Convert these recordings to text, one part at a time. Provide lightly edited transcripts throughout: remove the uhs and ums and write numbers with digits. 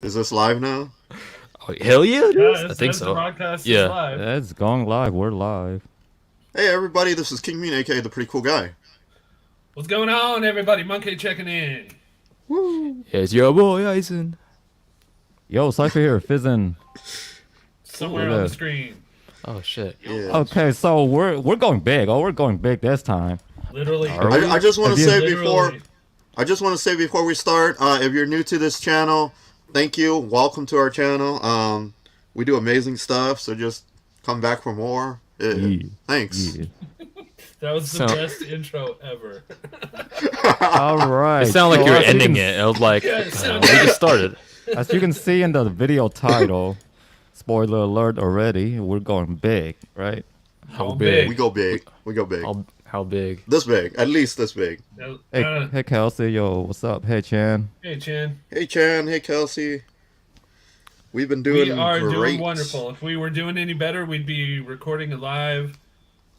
Is this live now? Oh, hell yeah, it is. Yeah, I think the so. broadcast is Yeah. live. Yeah, it's going live. We're live. Hey everybody, this is King Mean, aka the Pretty Cool Guy. What's going on, everybody? Monkey checking in. Woo! It's your boy Eisen. Yo, Cypher here, fizzing. Somewhere on the screen. Oh shit. Yeah. Okay, so we're going big. Oh, we're going big this time. Literally. I just want to say Literally. before we start, if you're new to this channel, thank you. Welcome to our channel. We do amazing stuff, so just come back for more. Yeah. Thanks. Yeah. That was the best intro ever. All right. It sounded like you were as ending can- it. I was like, Yeah, it we sounded- just started. As you can see in the video title, spoiler alert already, we're going big, right? How Going big? We go big. We go big. How big? This big. At least this big. Hey, Kelsey, yo, what's up? Hey, Chan. Hey, Chan. Hey Chan. Hey Kelsey. We've been doing We are great. doing wonderful. If we were doing any better, we'd be recording a live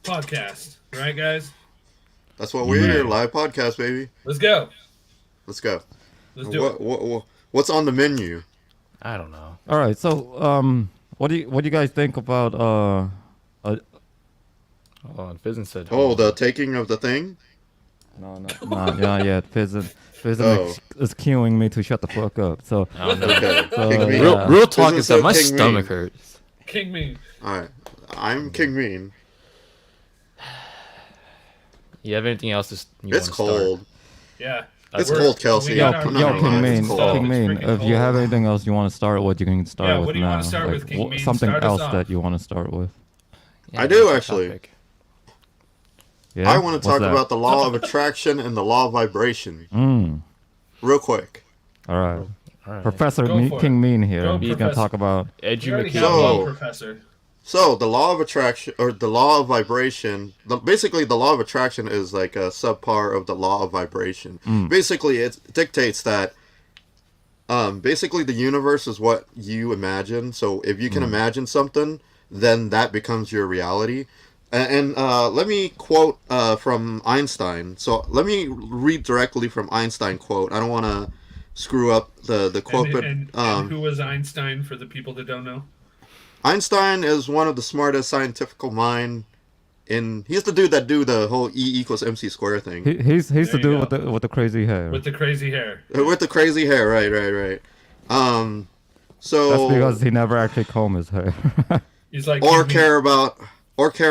podcast. Right, guys? That's what we're here. Live podcast, baby. Let's go. Let's go. Let's do it. What's on the menu? I don't know. All right, so what do you guys think about Oh, and Fizzin said. Oh, the taking of the thing? No, not yet. Fizzin Oh. is cueing me to shut the fuck up. So I don't know. Okay. So, King Mean. yeah. Real talk Fizzin is that my said King stomach Mean. hurts. King me. Alright. I'm King Mean. You have anything else you It's want to cold. Yeah. It's We're- cold, Kelsey. we Yo, got our- no, yo, no, King no, Mean, it's cold. King Mean. It's freaking If you have cold. anything else you want to start with, you can start Yeah, with what do you now. wanna start with, King Mean? Something Start us else off. that you want to start with. Yeah, I do, what's the actually. topic? Yeah. I want to What's talk that? about the law of attraction and the law of vibration. Real quick. All right. All right. Professor Go for King it. Mean here. Go, He's gonna Professor. talk about. We already have So- one professor. So, the law of attraction, or the law of vibration, basically the law of attraction is like a subpart of the law of vibration. Basically, it dictates that basically the universe is what you imagine. So, if you can imagine something, then that becomes your reality. And let me quote from Einstein. So, let me read directly from Einstein quote. I don't want to screw up the quote, And who was Einstein for the people that don't know? Einstein is one of the smartest scientific mind he's the dude that do the whole E=mc square thing. He's the you dude go. with the crazy hair. With the crazy hair. With the crazy hair, right. So That's because he never actually combed his hair. He's like or King care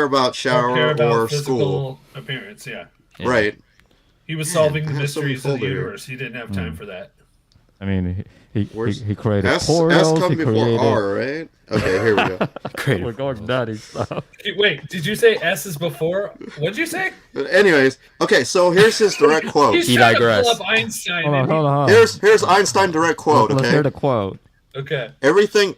about shower Mean, care about or physical school. appearance. Yeah. Yeah. Right. He was solving the I have so many mysteries of the folder here. universe. He didn't have time for that. I mean, he Where's- created S portals. come He before created. R, right? Okay, here we go. Great. We're going nutty stuff. Hey, wait, did you say S is before? What'd you say? But anyways, okay, so here's his direct quote. He's He trying digressed. to pull up Einstein. Hold on, and hold on. Here's Einstein direct quote, Let's okay? hear the quote. Okay. Everything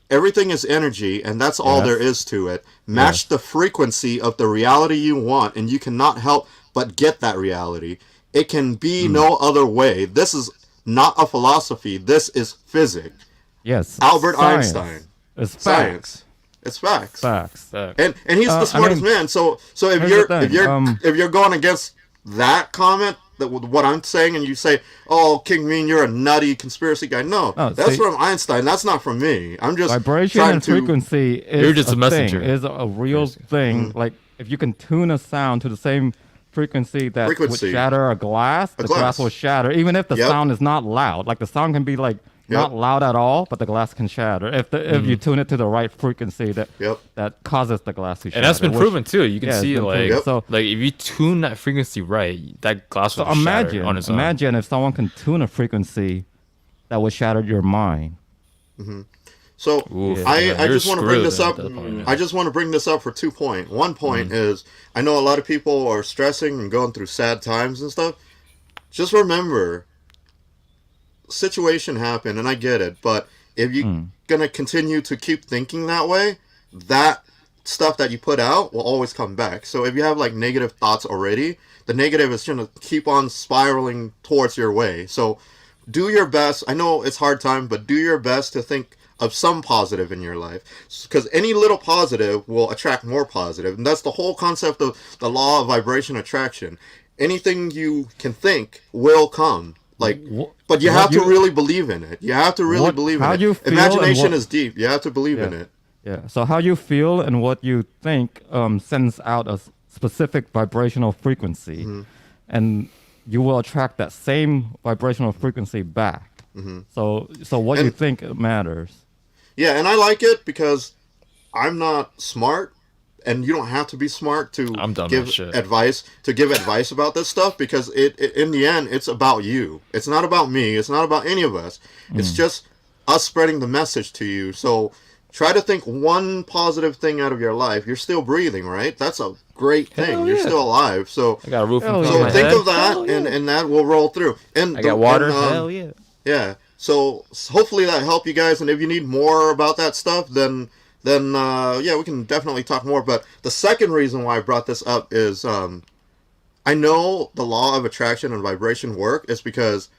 is energy, and that's all Yes. there is to it. Match the frequency of the reality you want, and you cannot help but get that reality. It can be no other way. This is not a philosophy. This is physics. Yes. Albert science. Einstein. It's facts. Science. It's facts. Facts. Fuck. And he's the I smartest mean, man. So if here's you're the thing, if you're going against that comment, that what I'm saying, and you say, "Oh, King Mean, you're a nutty conspiracy guy," no, Oh, that's see- from Einstein. That's not from me. I'm just Vibration trying and to. frequency is You're just a messenger. thing, is a real thing. Like if you can tune a sound to the same frequency that Frequency. would shatter a glass, the glass glass. will shatter, even if the Yep. sound is not loud. Like the sound can be like not loud at all, but the glass can shatter if you tune it to the right frequency Yep. that causes the glass to shatter. And that's been which- proven too. You can yeah, it's see been like proven. So- like if you tune that frequency right, that glass will So shatter on its own. imagine if someone can tune a frequency that would shatter your mind. So Oof, I yeah, just you're want to bring screwed this at up. that point, yeah. I just want to bring this up for 2 points. One point is I know a lot of people are stressing and going through sad times and stuff. Just remember, situation happened, and I get it. But if you're gonna continue to keep thinking that way, that stuff that you put out will always come back. So if you have like negative thoughts already, the negative is gonna keep on spiraling towards your way. So do your best. I know it's hard time, but do your best to think of some positive in your life, because any little positive will attract more positive, and that's the whole concept of the law of vibration attraction. Anything you can think will come. like, Wh- but you what have to you- really believe in it. You have to really What- believe how in you it. feel and Imagination what- is deep. You have to believe in it. Yeah. So how you feel and what you think sends out a specific vibrational frequency, and you will attract that same vibrational frequency back. So what you And- think matters. Yeah, and I like it because I'm not smart, and you don't have to be smart to I'm dumb give as shit. advice about this stuff, because it in the end it's about you. It's not about me. It's not about any of us. It's just us spreading the message to you. So try to think one positive thing out of your life. You're still breathing, right? That's a great thing. Hell You're yeah. still alive. So I got a roof Hell on yeah. so my think head. of that, Hell yeah. and that will roll through. And I got water. and, Hell yeah. yeah. So hopefully that helped you guys. And if you need more about that stuff, then yeah, we can definitely talk more. But the second reason why I brought this up is I know the law of attraction and vibration work is because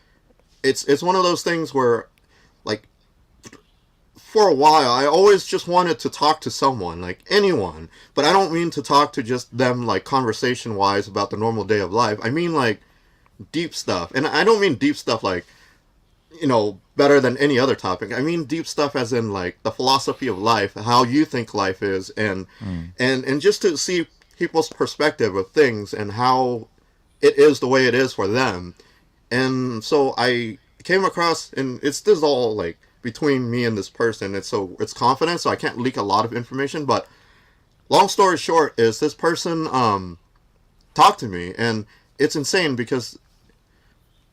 it's one of those things where, like, for a while I always just wanted to talk to someone, like anyone, but I don't mean to talk to just them like conversation wise about the normal day of life. I mean like deep stuff. And I don't mean deep stuff like, you know, better than any other topic. I mean deep stuff as in like the philosophy of life, how you think life is, and just to see people's perspective of things and how it is the way it is for them. And so I came across, and this is all like between me and this person. It's confidence, so I can't leak a lot of information. But long story short is this person talked to me, and it's insane because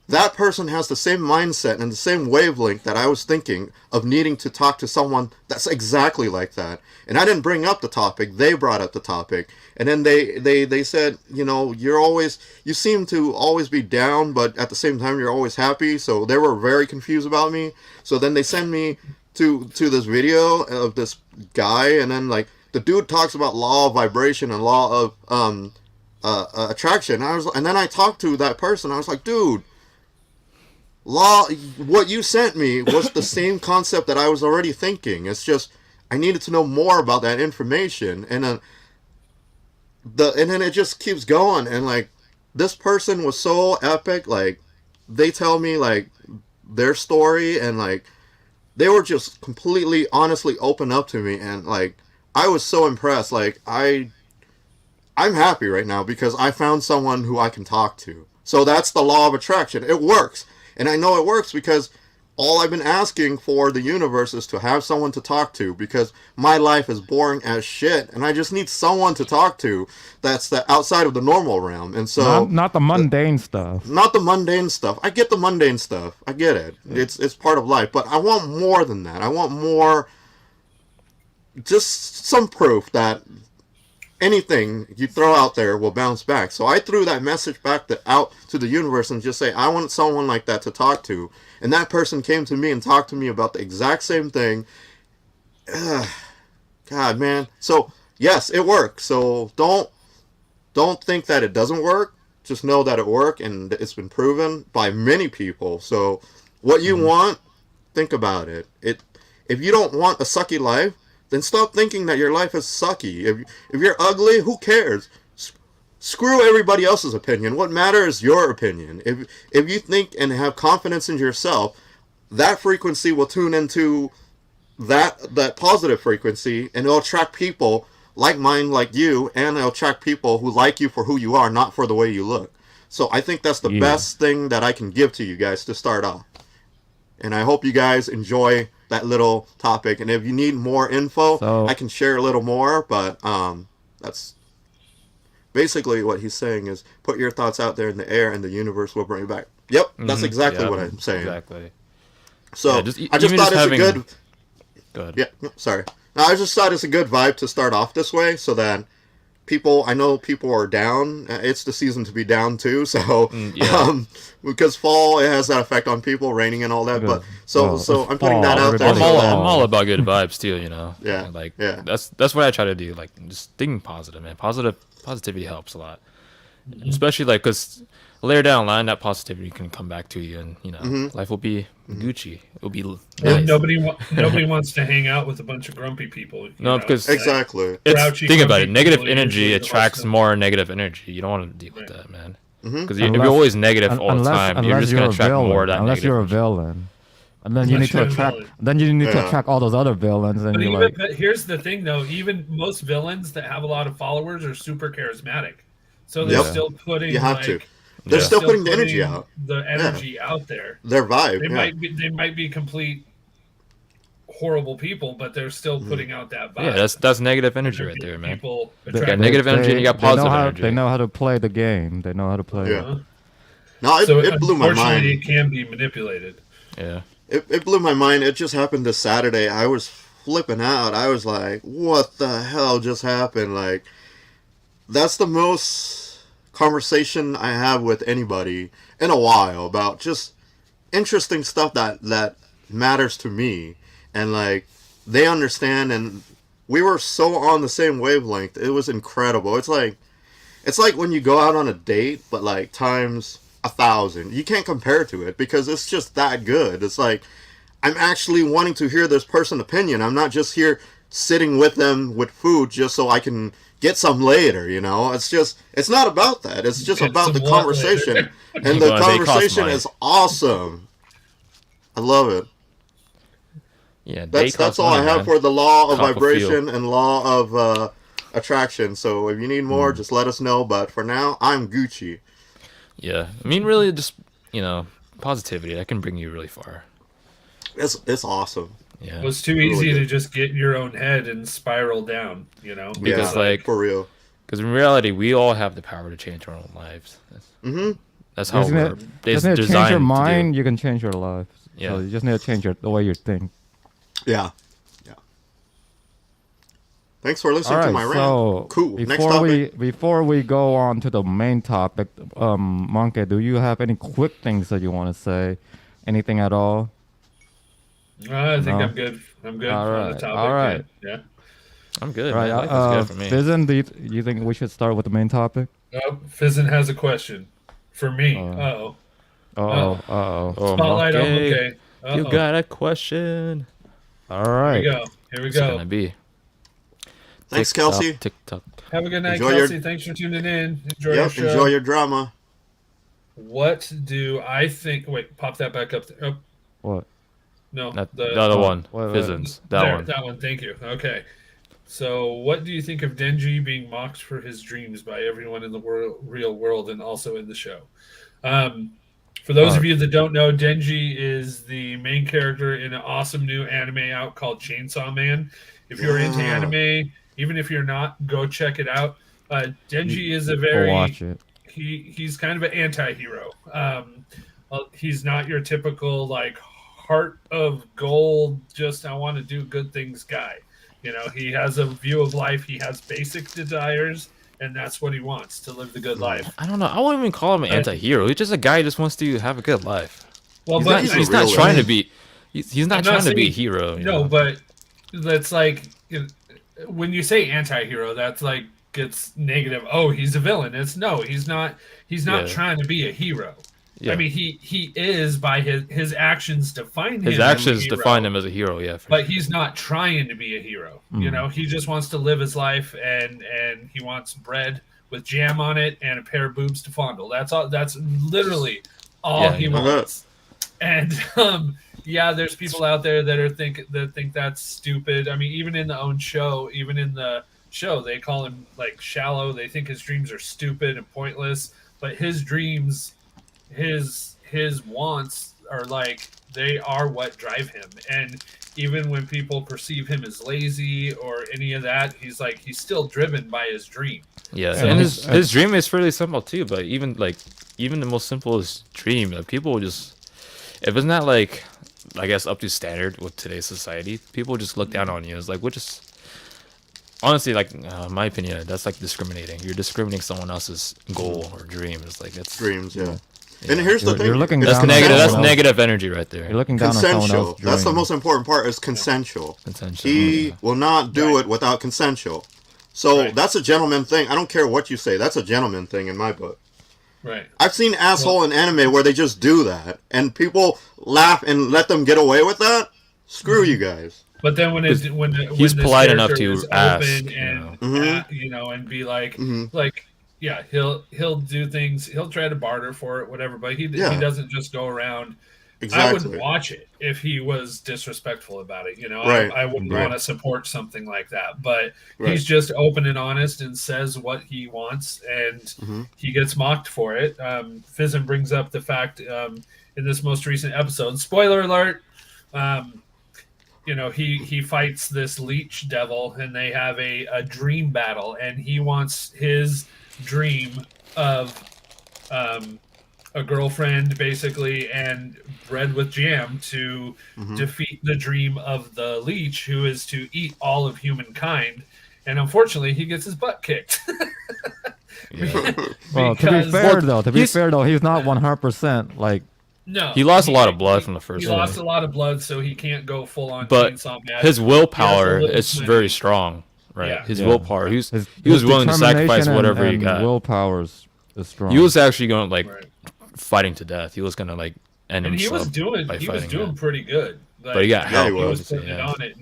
that person has the same mindset and the same wavelength that I was thinking of needing to talk to someone that's exactly like that. And I didn't bring up the topic, they brought up the topic. And then they said, you know, you seem to always be down, but at the same time you're always happy. So they were very confused about me. So then they send me to this video of this guy, and then like the dude talks about law of vibration and law of attraction. And then I talked to that person. I was like, dude, what you sent me was the same concept that I was already thinking. It's just I needed to know more about that information, and then it just keeps going. And like this person was so epic. Like they tell me like their story, and like they were just completely honestly open up to me, and like I was so impressed. Like I'm happy right now because I found someone who I can talk to. So that's the law of attraction. It works. And I know it works because all I've been asking for the universe is to have someone to talk to, because my life is boring as shit and I just need someone to talk to that's outside of the normal realm. And so Not the mundane stuff. not the mundane stuff. I get the mundane stuff. I get it. It's part of life, but I want more than that. I want more, just some proof that anything you throw out there will bounce back. So I threw that message back out to the universe and just say, I want someone like that to talk to. And that person came to me and talked to me about the exact same thing. God, man. So yes, it works. So don't think that it doesn't work. Just know that it worked, and it's been proven by many people. So what you want, think about it. If you don't want a sucky life, then stop thinking that your life is sucky. If you're ugly, who cares? Screw everybody else's opinion. What matters is your opinion. If you think and have confidence in yourself, that frequency will tune into that positive frequency, and it'll attract people like mine, like you, and it'll attract people who like you for who you are, not for the way you look. So I think that's the best thing that I can give to you guys to start off. And I hope you guys enjoy that little topic. And if you need more info, I can share a little more. But that's basically what he's saying is put your thoughts out there in the air, and the universe will bring it back. Yep, that's exactly what I'm saying. Exactly. So Yeah, I just thought it's a good. Go ahead. Yeah, sorry. No, I just thought it's a good vibe to start off this way, so that I know people are down. It's the season to be down too. So, because fall, it has that effect on people, raining and all that. But so I'm putting that out there. I'm all about good vibes too, you know. Yeah. Like Yeah. that's what I try to do. Like just thinking positive, man. Positivity helps a lot, especially like because later down the line, that positivity can come back to you, and you know, life will be Gucci. It'll be nice. Nobody wants to hang out with a bunch of grumpy people. No, because exactly. Think about grumpy it. Negative people energy usually attracts also- more negative energy. You don't want to deal with that, man. Because if you're always negative all the time, you're just gonna attract more of that. Unless negative you're a energy. villain, and then you Unless need to you're a attract. villain. Then you need to Yeah. attract all those other villains, and you're like, But here's the thing, though. Even most villains that have a lot of followers are super charismatic, so they're Yep. still putting. You have like, to. They're Yeah. still putting the energy out. The energy out there. Their vibe. They Yeah. they might be complete horrible people, but they're still putting out that vibe. Yeah, that's negative energy right there, man. People You attract got negative energy and you got they know positive how, energy. They know how to play the game. They know how to play. Yeah. Uh-huh. No, So it blew my unfortunately, mind. it can be manipulated. Yeah. It blew my mind. It just happened this Saturday. I was flipping out. I was like, what the hell just happened? Like, that's the most conversation I have with anybody in a while about just interesting stuff that matters to me. And, like, they understand, and we were so on the same wavelength. It was incredible. It's like when you go out on a date, but, like, times 1,000. You can't compare to it because it's just that good. It's like I'm actually wanting to hear this person's opinion. I'm not just here sitting with them with food just so I can get some later, you know? It's not about that. It's just Get about the some what conversation. later? And the Well, they cost conversation money. is awesome. I love it. Yeah. That's all I have for the law of Cop a vibration and law of attraction. So if you need more, just let us know. But for now, I'm Gucci. Yeah. I mean, really, just positivity that can bring you really far. It's awesome. Yeah. It was too easy Really to good. just get in your own head and spiral down, you know? Because, Yeah, like, for real. because in reality, we all have the power to change our own lives. That's how Just we're need, just need to change designed your to mind. do. You can change your life. Yeah. So you just need to change the way you think. Yeah. Thanks for listening All to right. my rant. So Cool. Next before topic. before we go on to the main topic, Monkey, do you have any quick things that you want to say? Anything at all? I think No. I'm good. I'm good All on the right, topic. all right. Yeah. I'm good. Right. Man. Life is good for me. Vision, do you think we should start with the main topic? Oh, Fizzin has a question for me. Uh-oh. Uh-oh. Oh, Spotlight on Monkey, Monkey. Uh-oh. you got a question. All Here right. we go. Here we What's it go. gonna be? Thanks, Tick-tock, Kelsey. Tick-tock. Have a good night, Enjoy your- Kelsey. Thanks for tuning in. Enjoy your Yep. show. Enjoy your drama. What do I think? Wait, pop that back up there. Oh, What? no. Not the other one. wait. Fizzins. That there, one. That one. Thank you. Okay. So, what do you think of Denji being mocked for his dreams by everyone in the real world and also in the show? For those of you that don't know, Denji is the main character in an awesome new anime out called Chainsaw Man. If you're into Yeah. anime, even if you're not, go check it out. Denji is a Go very watch it. he's kind of an anti-hero. He's not your typical like heart of gold, just I want to do good things guy. You know, he has a view of life. He has basic desires, and that's what he wants, to live the good life. I don't know. I wouldn't even call him an anti-hero. He's just a guy who just wants to have a good life. Well, He's but not, he's a he's not realist. trying to be. He's not I'm trying not to be a saying- hero. You no, know? but that's like when you say anti-hero, that's like it's negative. Oh, he's a villain. It's no, he's not. He's not Yeah. trying to be a hero. Yeah. I mean, he is by his actions define him. His as a actions hero, define him as a hero. Yeah. but he's not trying to be a hero. You know, he just wants to live his life, and he wants bread with jam on it and a pair of boobs to fondle. That's all. That's literally all Yeah, he you know. wants. And yeah, there's people out there that think that's stupid. I mean, even in the show, they call him like shallow. They think his dreams are stupid and pointless. But his dreams, his wants are like they are what drive him. And even when people perceive him as lazy or any of that, he's still driven by his dream. Yeah, So and he's- his dream is fairly simple too. But even the most simplest dream, people just if it's not like I guess up to standard with today's society, people just look down on you. It's like we're just honestly like in my opinion, that's like discriminating. You're discriminating someone else's goal or dream. It's like that's Dreams, yeah. And here's the You're- thing. you're looking it's down on negative. That's someone else. negative energy right there. You're looking down on someone consensual. else's That's the dream. most important part is consensual. Consensual, He yeah. will not do Right. it without consensual. So Right. that's a gentleman thing. I don't care what you say. That's a gentleman thing in my book. Right. I've seen asshole in anime where they just do that, and people laugh and let them get away with that. Screw you guys. But then when He's this polite enough character to is ask, open you and know. you know, and be like, Mhm. like yeah, he'll do things. He'll try to barter for it, whatever. But he Yeah. doesn't just go around. I would Exactly. watch it if he was disrespectful about it. Right. I wouldn't Right. want to support something like that. But Right. he's just open and honest and says what he wants, and Mm-hmm. he gets mocked for it. Fizzin brings up the fact in this most recent episode. Spoiler alert. He fights this leech devil, and they have a dream battle, and he wants his dream of a girlfriend, basically, and bread with jam to defeat the dream of the leech, who is to eat all of humankind. And unfortunately, he gets his butt kicked. Yeah. Well, Because- to be fair though, he's not 100% like. No, He lost a lot of blood from the first He one. lost a lot of blood, so he can't go full on But chainsaw magic. his willpower He has a is little very strong, right? Yeah. His Yeah. willpower. He was His willing to sacrifice determination whatever he and got. Willpower is strong. He was actually going like Right. fighting to death. He was gonna like end And he himself. was doing by he was fighting doing it. pretty good. Like, But he got help, He was obviously, putting it yeah. on it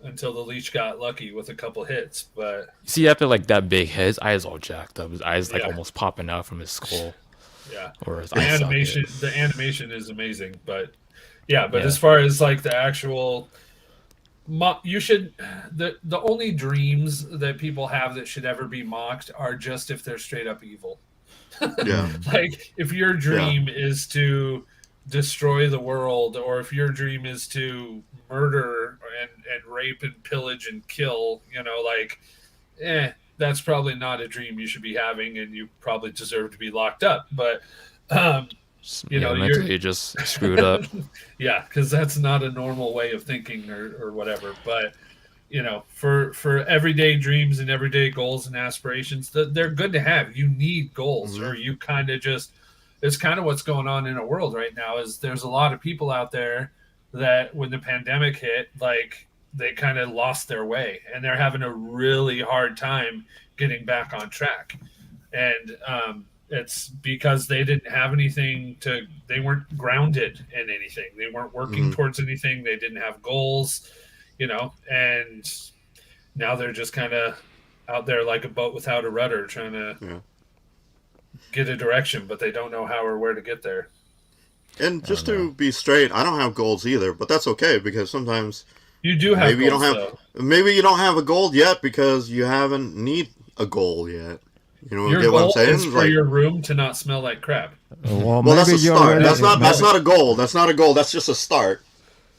until the leech got lucky with a couple hits. But See, after like that big hit, his eyes all jacked up. His eyes like Yeah. almost popping out from his skull yeah, or his the eye animation socket. the animation is amazing. But yeah, Yeah. as far as like the actual you should the only dreams that people have that should ever be mocked are just if they're straight up evil. Yeah. Like if your dream is to destroy the world, or if your dream is to murder and rape and pillage and kill, that's probably not a dream you should be having, and you probably deserve to be locked up. But you're- mentally just screwed up. yeah, because that's not a normal way of thinking or whatever. But for everyday dreams and everyday goals and aspirations, they're good to have. You need goals, or you kind of just. It's kind of what's going on in our world right now. Is there's a lot of people out there that when the pandemic hit, like they kind of lost their way, and they're having a really hard time getting back on track. And it's because they didn't have anything they weren't grounded in anything. They weren't working towards anything. They didn't have goals, and now they're just kind of out there like a boat without a rudder trying to get a direction, but they don't know how or where to get there. And just to be straight, I don't have goals either, but that's okay because sometimes You do have maybe goals, you don't though. have maybe you don't have a goal yet because you haven't need a goal yet. You know, Your get what I'm goal saying? is for your room to not smell like crap. Well, well, that's a maybe you start. already, That's not a goal. That's not a goal. That's just a start.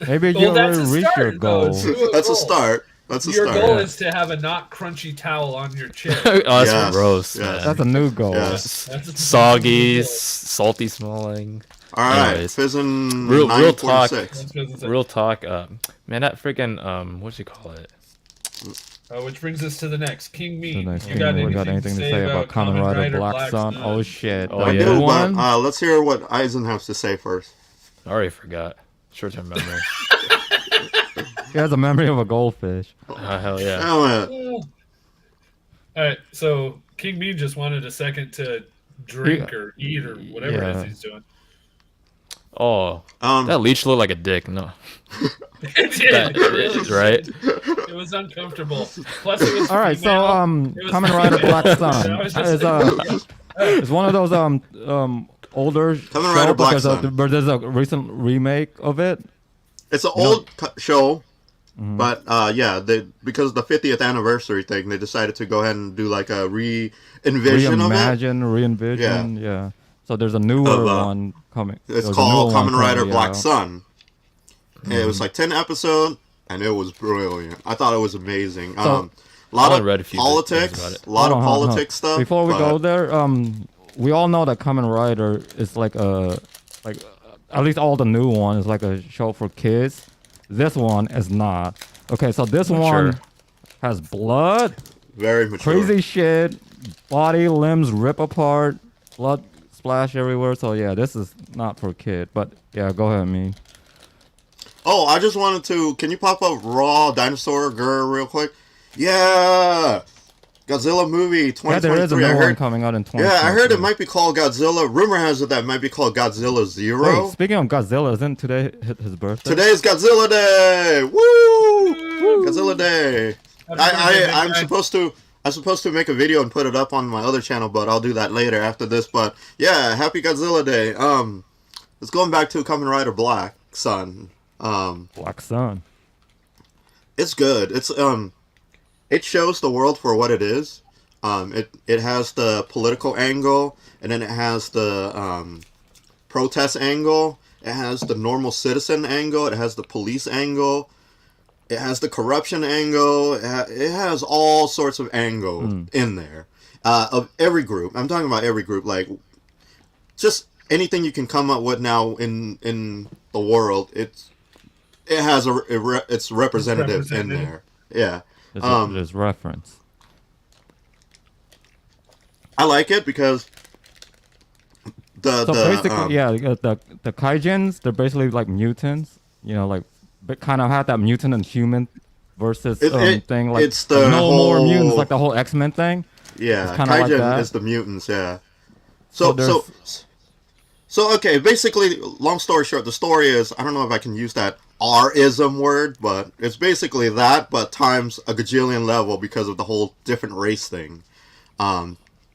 Maybe you Well, that's already a reached your start, though. goal. Do That's a goal. start. That's a Your start. goal Yeah. is to have a not crunchy towel on your chair. Oh, that's Yes, gross, yes. man. That's a new goal. Yes. That's Soggy, that's salty smelling. All right, Anyways. Fizzin' Real talk. 946. Real talk. Man, that freaking what you call it? which brings us to the next King Me. The next You thing, got we anything, got anything to say about Kamen Rider Black Sun? Oh shit! Oh, the yeah. new But, one. let's hear what Eisen has to say first. I already forgot. Short-term memory. He has a memory of a goldfish. Hell yeah. Oh, All right, so King Me just wanted a second to drink or eat or whatever it is Yeah. he's doing. Oh, that leech looked like a dick. No, It did. that, right? It was uncomfortable. Plus, it was All right, so female. It was Kamen Rider female. Black Sun I was just- is one of those older Kamen Rider show, Black because Sun. but there's a recent remake of it. it's an old show, but because of the 50th anniversary thing, they decided to go ahead and do like a re-envision of it. Reimagine, re-envision, yeah. So there's a newer one coming. It's There's a called newer one Kamen Rider currently Black out. Sun. And it was like 10 episodes, and it was brilliant. I thought it was amazing. A lot I of read a few politics, things about it. a lot of Hold on. politics stuff. Before we but- go there, we all know that Kamen Rider is like at least all the new one is like a show for kids. This one is not. Okay, so this one Mature. has blood, very mature. crazy shit, body, limbs rip apart, blood splash everywhere. So yeah, this is not for kid. But yeah, go ahead, me. Oh, I just wanted to. Can you pop up Raw Dinosaur Girl real quick? Yeah, Godzilla movie 2023. Yeah, there is a new I one heard. coming out in 2023. Yeah, I heard it might be called Godzilla. Rumor has it that it might be called Godzilla Zero. Wait, speaking of Godzilla, isn't today his birthday? Today's Godzilla Day. Woo! Godzilla Day. I'm supposed to. I was supposed to make a video and put it up on my other channel, but I'll do that later after this. But yeah, Happy Godzilla Day. It's going back to Kamen Rider Black Sun. Black Sun. It's good. It shows the world for what it is. It has the political angle, and then it has the protest angle. It has the normal citizen angle. It has the police angle. It has the corruption angle. It has all sorts of angle in there of every group. I'm talking about every group, like just anything you can come up with now in the world. It has its representative in there. Yeah, There's reference. I like it because basically, the kaijins, they're basically like mutants. You know, like kind of have that mutant and human versus thing. Like it's the no whole, more mutants, like the whole X-Men thing. Yeah, Kaijin like that. is the mutants. Yeah. So Okay. Basically, long story short, the story is, I don't know if I can use that R-ism word, but it's basically that, but times a gajillion level because of the whole different race thing.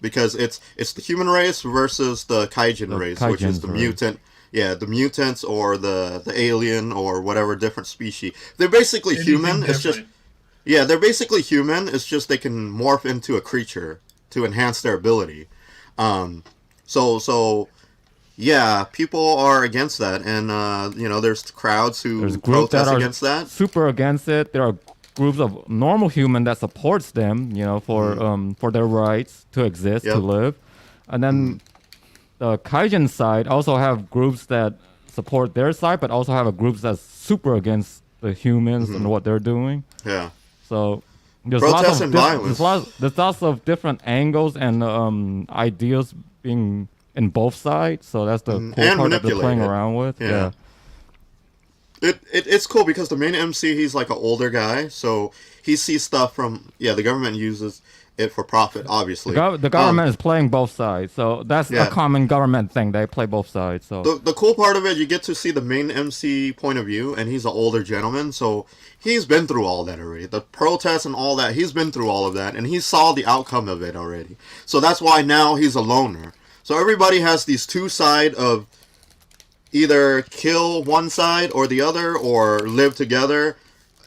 Because it's the human race versus the kaijin race, which is the mutant. Yeah, the mutants or the alien or whatever different species. They're basically human. It's just they're basically human. It's just they can morph into a creature to enhance their ability. Yeah, people are against that, and there's crowds who protest against that. Super against it. There are groups of normal human that supports them, for their rights to exist, to live, and then the kaijin side also have groups that support their side, but also have a groups that's super against the humans and what they're doing. Yeah. So there's protest and violence. There's lots of different angles and ideas being in both sides. So that's the cool part that they're playing around with. Yeah. It's cool because the main MC, he's like an older guy, so he sees stuff from the government uses it for profit, obviously. The government is playing both sides, so that's a common government thing. They play both sides. So the cool part of it, you get to see the main MC point of view, and he's an older gentleman, so he's been through all that already. The protests and all that, he's been through all of that, and he saw the outcome of it already. So that's why now he's a loner. So everybody has these two sides of either kill one side or the other, or live together,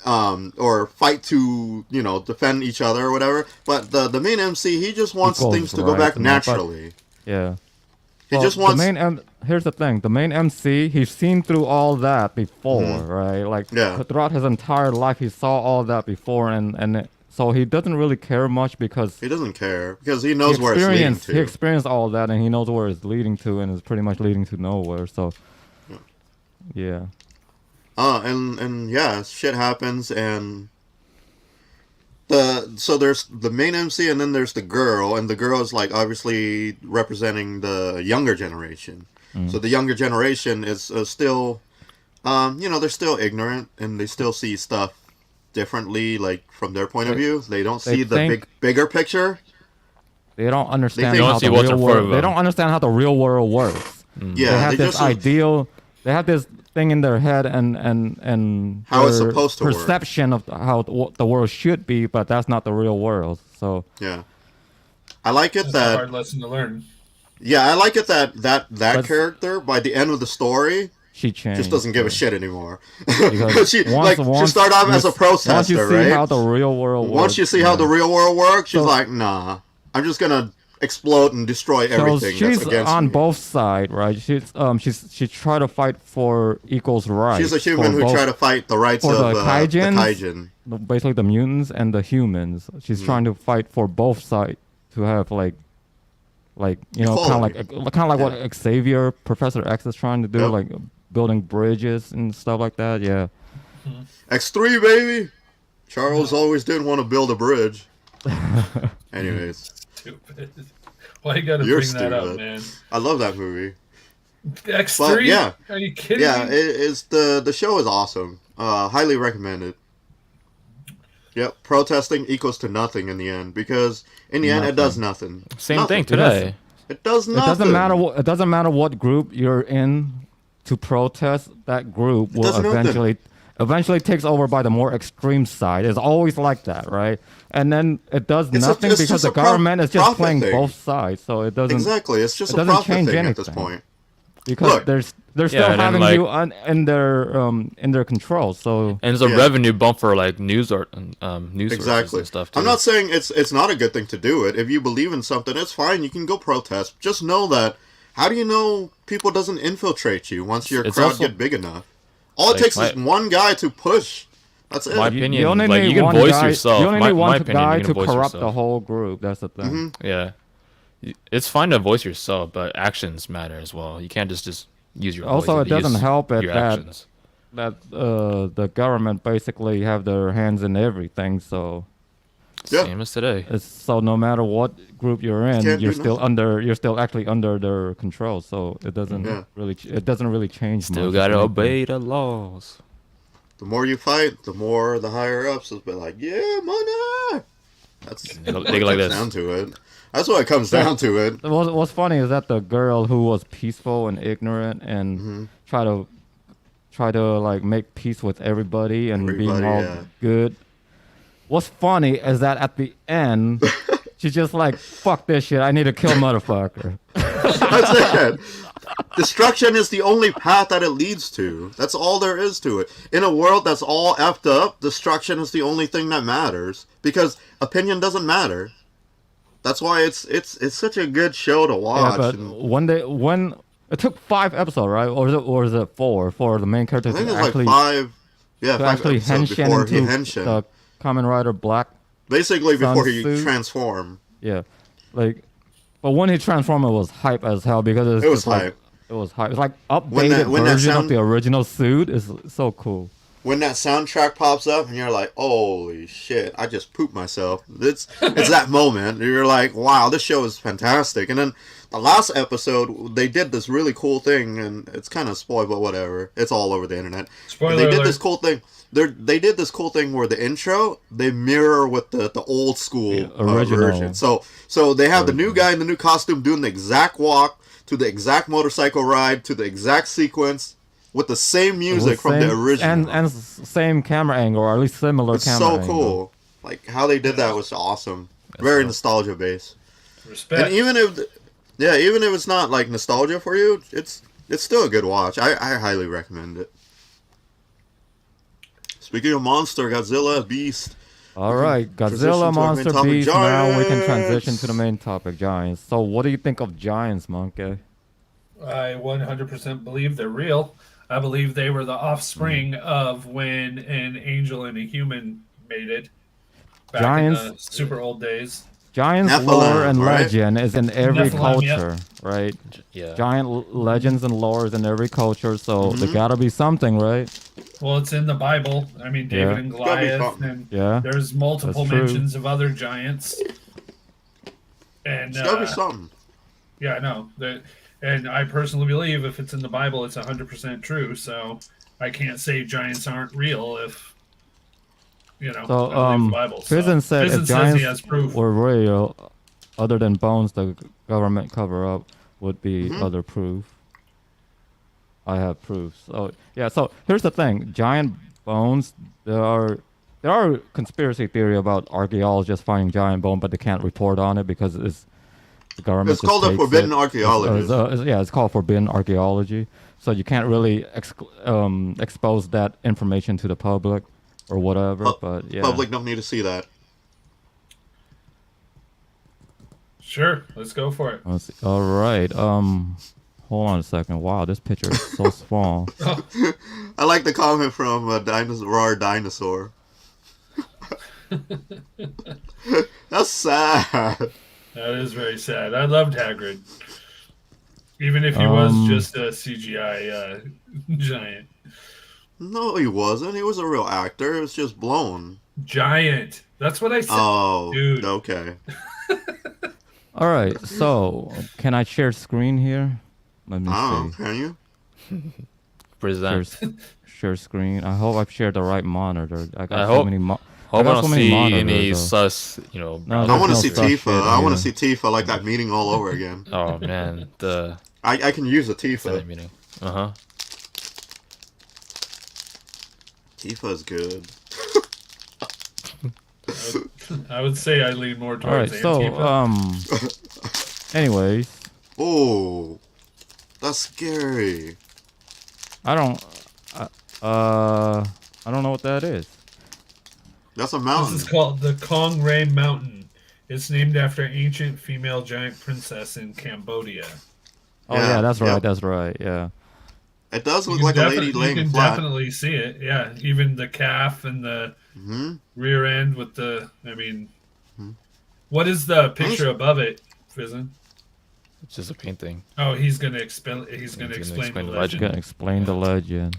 or fight to defend each other or whatever. But the main MC, he just wants things to go back naturally. Yeah. He just wants. Here's the thing: the main MC, he's seen through all that before, right? Like throughout his entire life, he saw all that before, so he doesn't really care much because he doesn't care because he knows where it's leading to. He experienced all that, and he knows where it's leading to, and it's pretty much leading to nowhere. So, yeah. Shit happens, and there's the main MC, and then there's the girl, and the girl is like obviously representing the younger generation. So the younger generation is still, they're still ignorant, and they still see stuff differently, like from their point of view. They don't see the bigger picture. They don't understand how the real world. They don't understand how the real world works. Yeah, they have this ideal. They have this thing in their head and how it's supposed to perception work. Of how the world should be, but that's not the real world. So yeah, I like it that's a hard lesson to learn. Yeah, I like it that character by the end of the story, she changed. Just doesn't give a shit anymore. she started off as a protester, once you see right? how the real world works. Once you see how the real world works, she's like, nah, I'm just gonna explode and destroy everything she's that's against on me. both sides, right? She tried to fight for equals rights. She's a human who tried to fight the rights of the kaijin. Basically the mutants and the humans. She's trying to fight for both sides to have kind of like what Xavier, Professor X is trying to do, like building bridges and stuff like that. Yeah. X3, baby. Charles always did want to build a bridge. Anyways. Stupid. Why you gotta bring that up, man? I love that movie. X3? But, yeah. Are you kidding me? Yeah, the show is awesome. Highly recommended. Yep, protesting equals to nothing in the end, because in the end it does nothing. Same thing today. It does nothing. It doesn't matter what group you're in to protest. That group will eventually takes over by the more extreme side. It's always like that, right? And then it does nothing it's because just the a government is just profit playing thing. both sides. So it doesn't Exactly. It's just it a doesn't profit change thing at this anything. point. because Look. they're still and then, having like- you in their control. So And it's a Yeah. revenue bump for like news sources Exactly. and stuff too. I'm not saying it's not a good thing to do it. If you believe in something, it's fine. You can go protest. Just know that. How do you know people doesn't infiltrate you once your It's crowd also- get big enough? All it Like, takes is one guy to push. That's it. My you opinion, only like, need you can one voice guy, yourself. You only My- need one my opinion, guy you to can voice corrupt the yourself. whole group. That's the thing. Mm-hmm. Yeah, it's fine to voice yourself, but actions matter as well. You can't just use your Also, voice. it doesn't use help it your that- actions. That the government basically have their hands in everything. So Yeah. Same as today. no matter what group you're in, Can't you're do still nothing. you're still actually under their control. So it doesn't Yeah. really change. Still much, gotta if anything. obey the laws. The more you fight, the more the higher ups will be like, yeah, money. That's They go what like it this. comes down to it. That's what it comes down to it. What's funny is that the girl who was peaceful and ignorant and Mm-hmm. try to like make peace with everybody and being Everybody, all yeah. good. What's funny is that at the end, she's just like, "Fuck this shit! I need to kill motherfucker." That's it. Destruction is the only path that it leads to. That's all there is to it. In a world that's all effed up, destruction is the only thing that matters because opinion doesn't matter. That's why it's such a good show to watch. Yeah, but when it took 5 episodes, right? Or is it 4 for the main character I think to it's actually like 5. Yeah, to 5 actually episodes henshin before he into henshin. the Kamen Rider Black. Basically, before he Sunsuit. transformed. Yeah, like, but when he transformed, it was hype as hell because It was just like, hype. It was hype. It's like updated when that version sound- of the original suit is so cool. When that soundtrack pops up and you're like, holy shit, I just pooped myself. It's that moment. You're like, wow, this show is fantastic. And then the last episode, they did this really cool thing, and it's kind of spoiled, but whatever. It's all over the internet. Spoiler They did alert. this cool thing. They did this cool thing where the intro, they mirror with the old school original. version. So they have the new guy in the new costume doing the exact walk, to the exact motorcycle ride, to the exact sequence, with the same music from the original. and same camera angle, or at least similar It's camera so angle. cool. Like how they did that was awesome. Very nostalgia based. Respect. And even if it's not like nostalgia for you, it's still a good watch. I highly recommend it. Speaking of monster, Godzilla, Beast. All right, Transition Godzilla, to our main Monster, topic, Beast. Now we can Giants. transition to the main topic, Giants. So, what do you think of Giants, Monkey? I 100% believe they're real. I believe they were the offspring of when an angel and a human mated back Giants- in the super old days. Giants Nephilim, lore and right? legend is in every Nephilim, yeah. culture, right? Yeah. Giant legends and lore is in every culture, so Mm-hmm. there gotta be something, right? Well, it's in the Bible. I mean, David Yeah. and Gotta be Goliath, something. and Yeah. there's multiple That's true. mentions of other giants. And It's gotta be something. yeah, no, and I personally believe if it's in the Bible, it's 100% true. So I can't say giants aren't real if So, I believe the Bible. Prison said Prison if says he giants has proof. were real, other than bones, the government cover up would be Mm-hmm. other proof. I have proof. So yeah. So here's the thing: giant bones. There are conspiracy theory about archaeologists finding giant bone, but they can't report on it because the government. It's called just a takes forbidden it. archaeology. Yeah, it's called forbidden archaeology. So you can't really expose that information to the public or whatever. But yeah. Public don't need to see that. Sure, let's go for it. Let's see. All right. Hold on a second. Wow, this picture is so small. I like the comment from Raw Dinosaur. That's sad. That is very sad. I loved Hagrid, even if he was just a CGI giant. No, he wasn't. He was a real actor. It was just blown. Giant. That's what I said. Oh, Dude. okay. All right. So, can I share screen here? Let me Oh, see. can you? Present. Share screen. I hope I've shared the right monitor. I got I so hope- many. Hope I I got don't so many see monitors, any though. sus, No, I there's want to no see such shit Tifa. I want here. to see Tifa like that meeting all over again. Oh man, the I can use a Senate Tifa. meeting. Uh huh. Tifa's good. I would say I lean more All right, towards so Antifa. anyways, Oh, that's scary. I don't know what that is. That's a This mountain. is called the Kong Ray Mountain. It's named after ancient female giant princess in Cambodia. Oh Yeah, yeah, that's right, yep. that's right. Yeah. It does You look can like a lady you laying can flat. definitely see it. Yeah, even the calf and the Hmm. rear end with the. I mean, what is the picture above it, Fizzin? It's just a painting. Oh, he's gonna explain. He's gonna gonna explain explain the the legend. Gonna explain the legend.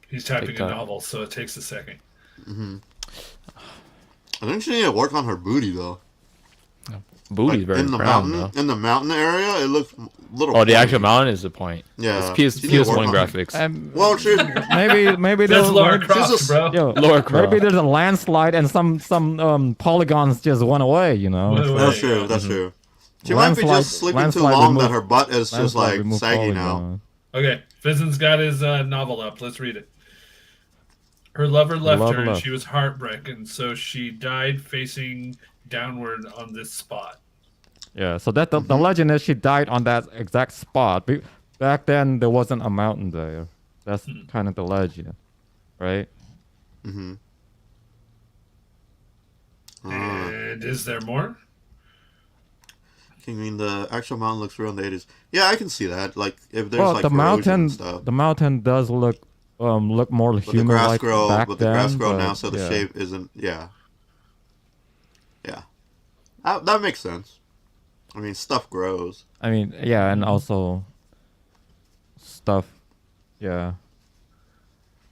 He's typing a TikTok. novel, so it takes a second. I think she need to work on her booty though. Booty's Like, very in the brown mountain, though. in the mountain area, it looks a little. Oh, the pointy. actual mountain is the point. Yeah. It's She need to PS1 work on it. graphics. Well, she. Maybe That's there's Laura maybe- Croft, Jesus. bro. Yo, Lower Croft. maybe there's a landslide and some polygons just went away. You know. Went It's away. like That's true. yeah. That's true. She might be Landslide- just sleeping too landslide long remove- that her butt is just landslide like remove saggy now. polygon. Okay, Fizzin's got his novel up. Let's read it. Her lover left lover her and left. she was heartbroken, so she died facing downward on this spot. Yeah. So that the legend is she died on that exact spot. Back then there wasn't a mountain there. That's kind of the legend, right? Mm-hmm. And is there more? I mean, the actual mountain looks real in the 80s. Yeah, I can see that. Like, if there's Well, like the corrosion mountain, and stuff. the mountain does look more But the human grass like grow, back but the then. grass grow but, now, so the yeah. shape isn't. Yeah. Yeah. That makes sense. I mean, stuff grows. I mean, yeah, and also stuff. Yeah.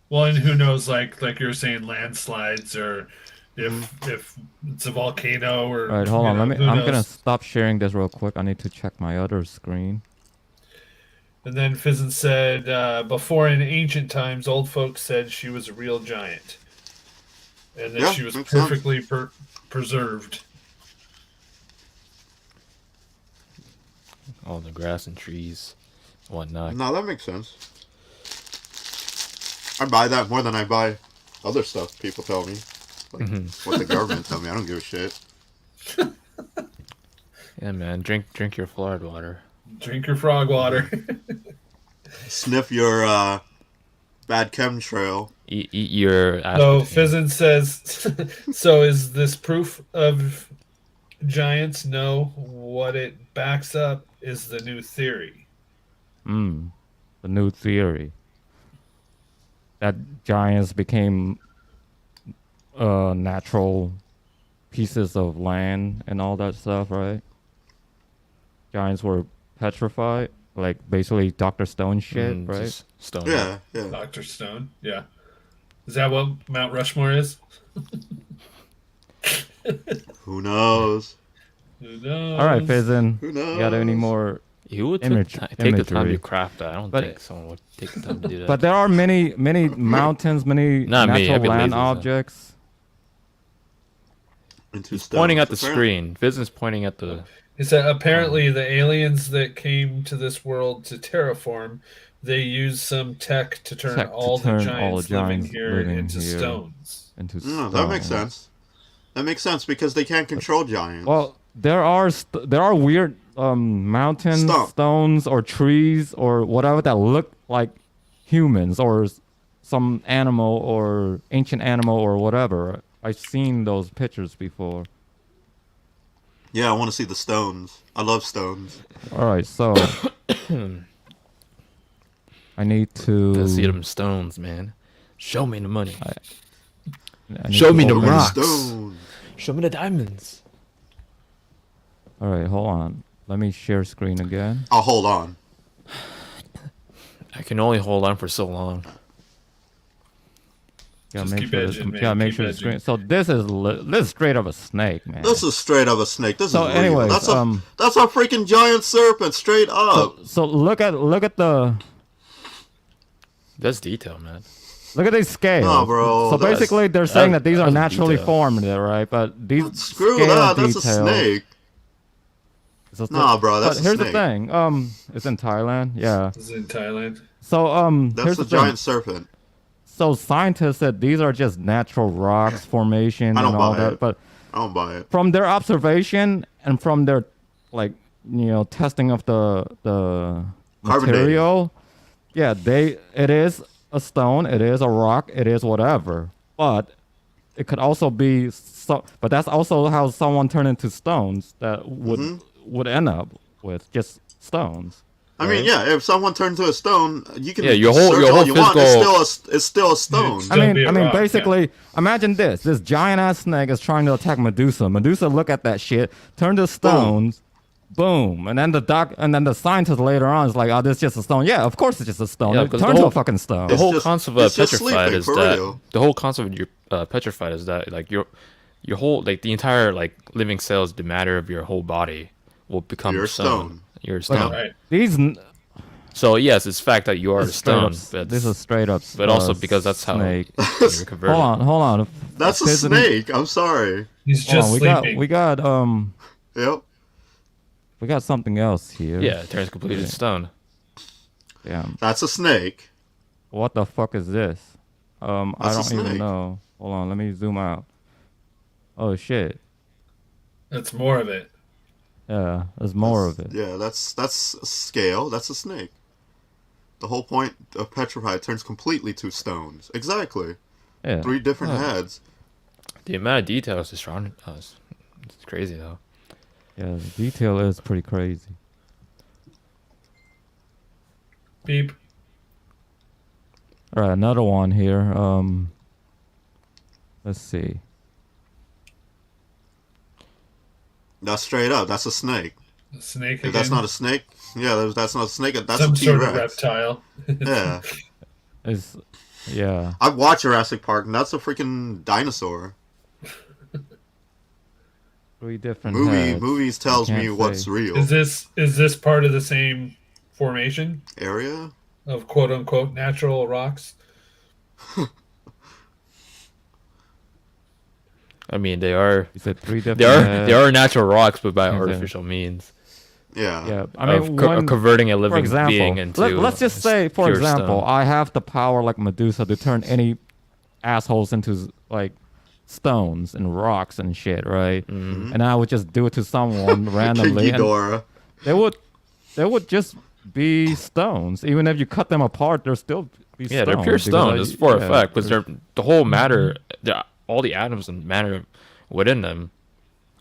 Well, and who knows, like you were saying, landslides, or if it's a volcano, or All right, hold you on. know, I'm who gonna knows? stop sharing this real quick. I need to check my other screen. And then Fizzin said, before in ancient times, old folks said she was a real giant, and that Yeah, she was makes sense. perfectly preserved. All the grass and trees, whatnot. No, that makes sense. I buy that more than I buy other stuff people tell me. Like, what the government tell me. I don't give a shit. Yeah, man. Drink your fluoride water. Drink your frog water. Sniff your bad chemtrail. Eat your. So aspartame. Fizzin says, so is this proof of giants? No. What it backs up is the new theory. The new theory that giants became natural pieces of land and all that stuff, right? Giants were petrified, like basically Dr. Stone shit, right? Just stone. Yeah, yeah. Dr. Stone. Yeah. Is that what Mount Rushmore is? Who knows? Who knows? All right, Fizzin. Who knows? You got any more? You would Image- take the time imagery. to craft that. I don't But- think someone would take the time to do that. But there are many mountains, many Not me, natural I'd be land lazy, so. objects. Into pointing at the stones. screen. Business pointing at the. He said apparently the aliens that came to this world to terraform, they used some tech to turn Tech to all the turn giants all the living giants here living into here. stones. Into No, that makes stone. sense. That makes sense because they can't control giants. Well, there are weird mountains, Stump. stones, or trees, or whatever that look like humans or some animal or ancient animal or whatever. I've seen those pictures before. Yeah, I want to see the stones. I love stones. All right, so I need to Let's see them stones, man. Show me the money. I need Show to me the open- rocks. Stone. Show me the diamonds. All right, hold on. Let me share screen again. I'll hold on. I can only hold on for so long. Gotta Just make keep sure. edging, man, Gotta make keep sure the edging. screen. So this is straight up a snake, man. This is straight up a snake. This So is real. anyways, that's a freaking giant serpent, straight up. so look at the. That's detail, man. Look at these scales. No, bro, So that's- basically, they're saying that these are that's naturally detail. formed, right? But these Screw scale that. That's a details, snake. It's Nah, bro, that's but a here's the snake. thing. It's in Thailand. Yeah. This is in Thailand. So That's here's a the thing. giant serpent. So scientists said these are just natural rocks formations I don't and all buy that, it. but I don't buy it. from their observation and from their like testing of the Carbon material, yeah, it is a stone, it is a rock, it is whatever, but it could also be but that's also how someone turned into stones that would end up with just stones. I mean, yeah, if someone turns to a stone, you can Yeah, your search whole all you want. physical- It's still a stone. It's- Don't be a rock, basically, imagine this giant ass snake is trying to attack Medusa. Medusa look at that shit, turn to stones, boom. And then the scientist later on is like, oh, this is just a stone. Yeah, of course it's just a stone. Yeah, It 'cause turned the to whole- a fucking stone. The whole just- concept it's of just petrified sleeping, is for that real. the whole concept of your petrified is that like your whole like the entire like living cells, the matter of your whole body will become You're a stone. stone. You're a stone. Right. These So yes, it's fact that you are a straight up, stone, but this is straight up. but also because that's how snake. you're converted. Hold on. That's a There's an- snake. I'm sorry. He's Hold just on, sleeping. Yep. we got something else here. Yeah, it turns completely to stone. Damn. That's a snake. What the fuck is this? I That's a don't even snake. know. Hold on, let me zoom out. Oh shit. That's more of it. Yeah, there's more of it. Yeah, that's a scale. That's a snake. The whole point of petrified turns completely to stones. Exactly. Yeah. 3 different heads. The amount of details is strong. It's crazy though. Yeah, the detail is pretty crazy. Beep. All right, another one here. Let's see. That's straight up. That's a snake. A snake If again. that's not a snake, yeah, that's not a snake. That's some a sort T-Rex. of reptile. Yeah. It's yeah. I've watched Jurassic Park, and that's a freaking dinosaur. 3 different heads. Movies tells can't me what's say. real. Is this part of the same formation Area? of quote unquote natural rocks? I mean, they are You said 3 different they are heads. they are natural rocks, but by Okay. artificial means Yeah. Yeah, I mean, of when, converting a for living example, being into. let's just say, for pure example, stone. I have the power like Medusa to turn any assholes into like stones and rocks and shit, right? Mm-hmm. And I would just do it to someone randomly, and Ghidorah. they would just be stones. Even if you cut them apart, they'll still be Yeah, stones. they're pure because stone. I- It's for yeah, a fact because they're- they're the whole matter, all the atoms and matter within them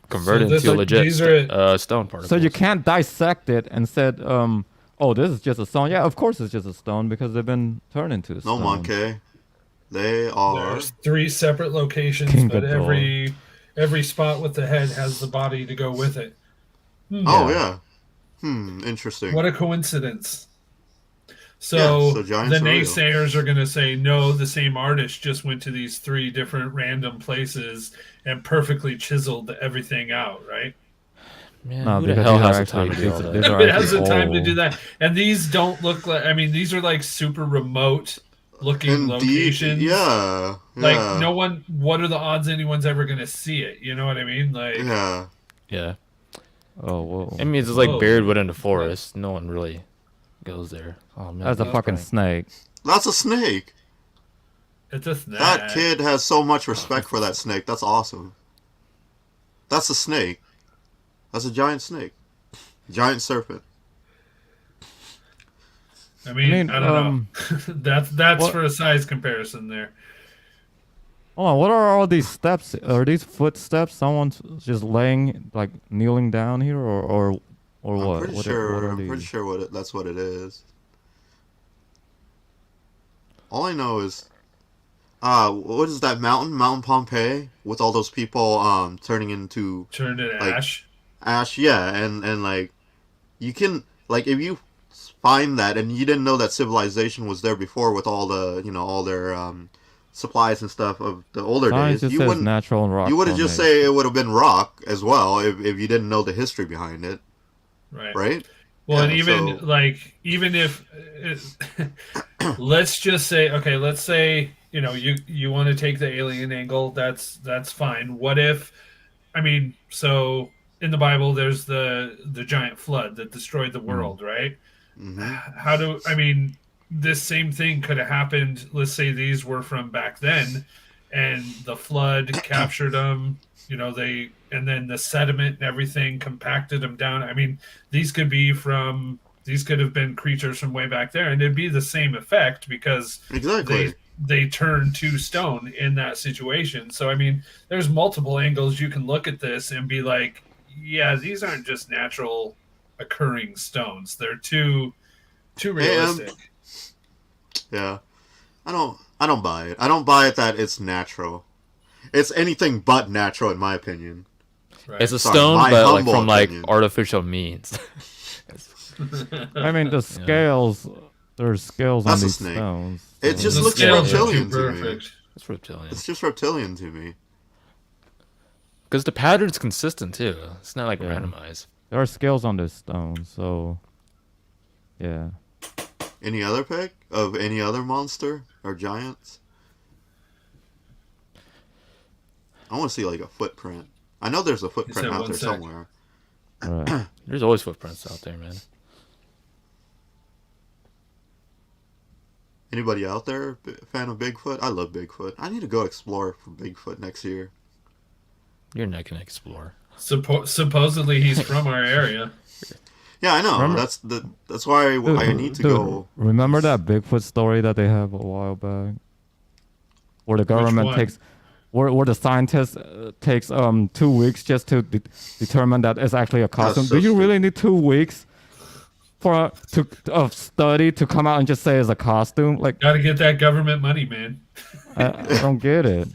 converted this into are- legit these are- stone particles. So you can't dissect it and said, oh, this is just a stone. Yeah, of course it's just a stone because they've been turned into a No, stone. monkey. They are. There's 3 separate locations, King but Ghidorah. every spot with the head has the body to go with it. Oh, yeah. Interesting. What a coincidence. Yeah, So, so giants the are real. naysayers are going to say, no, the same artist just went to these 3 different random places and perfectly chiseled everything out, right? Man, No, who the because hell these has are the time to actually- do all these- that? these are It has the actually time to old. do that. And these don't look like, I mean, these are like super remote looking Indeed. locations. Yeah. Like, yeah. no one, what are the odds anyone's ever going to see it? You know what I mean? Like, Yeah. Yeah, Oh, whoa. I mean it's like Whoa. buried within the forest. No one really goes there. Oh man, That's a Oh, fucking okay. snake. That's a snake. it's a snake. That kid has so much respect for that snake. That's awesome. That's a snake. That's a giant snake. Giant serpent. I mean, I don't know. That's what- for a size comparison there. Hold on, what are all these steps? Are these footsteps? Someone's just laying, like kneeling down here, or what? I'm pretty what sure. are I'm these? pretty sure that's what it is. All I know is, what is that mountain? Mount Pompeii, with all those people turning into Turned it Like- ash. ash. Yeah, and like, you can like if you find that and you didn't know that civilization was there before with all the all their supplies and stuff of the older Science days, just you says wouldn't natural and rock. you wouldn't just formation. say it would have been rock as well if you didn't know the history behind it, Right. right? Well, and Yeah, even so- like even if let's just say okay, let's say you want to take the alien angle. That's fine. What if? I mean, so in the Bible, there's the giant flood that destroyed the world, right? I mean, this same thing could have happened. Let's say these were from back then, and the flood captured them. You know, and then the sediment and everything compacted them down. I mean, these could have been creatures from way back there, and it'd be the same effect because Exactly. they turn to stone in that situation. So I mean, there's multiple angles you can look at this and be like, yeah, these aren't just natural occurring stones. They're too realistic. Yeah. I don't buy it. I don't buy it that it's natural. It's anything but natural in my opinion. Right. It's a Sorry, stone, my but like humble from opinion. like artificial means. I mean, the scales. There's scales That's on a these snake. stones. It just The looks scales are too reptilian to me. perfect. It's reptilian. It's just reptilian to me. Because the pattern's consistent too. It's not like Yeah. randomized. There are scales on this stone, so yeah. Any other pick of any other monster or giants? I want to see like a footprint. I know there's a footprint said out one there sec. somewhere. Right. There's always footprints out there, man. Anybody out there fan of Bigfoot? I love Bigfoot. I need to go explore for Bigfoot next year. You're not gonna explore. Supposedly he's from our area. Yeah, I know. Remember- That's why I need to go. Remember that Bigfoot story that they have a while back, where the government one? takes, where the scientist takes 2 weeks just to determine that it's actually a costume. so Do you stupid. really need 2 weeks for of study to come out and just say it's a costume? Like Got to get that government money, man. I don't get it.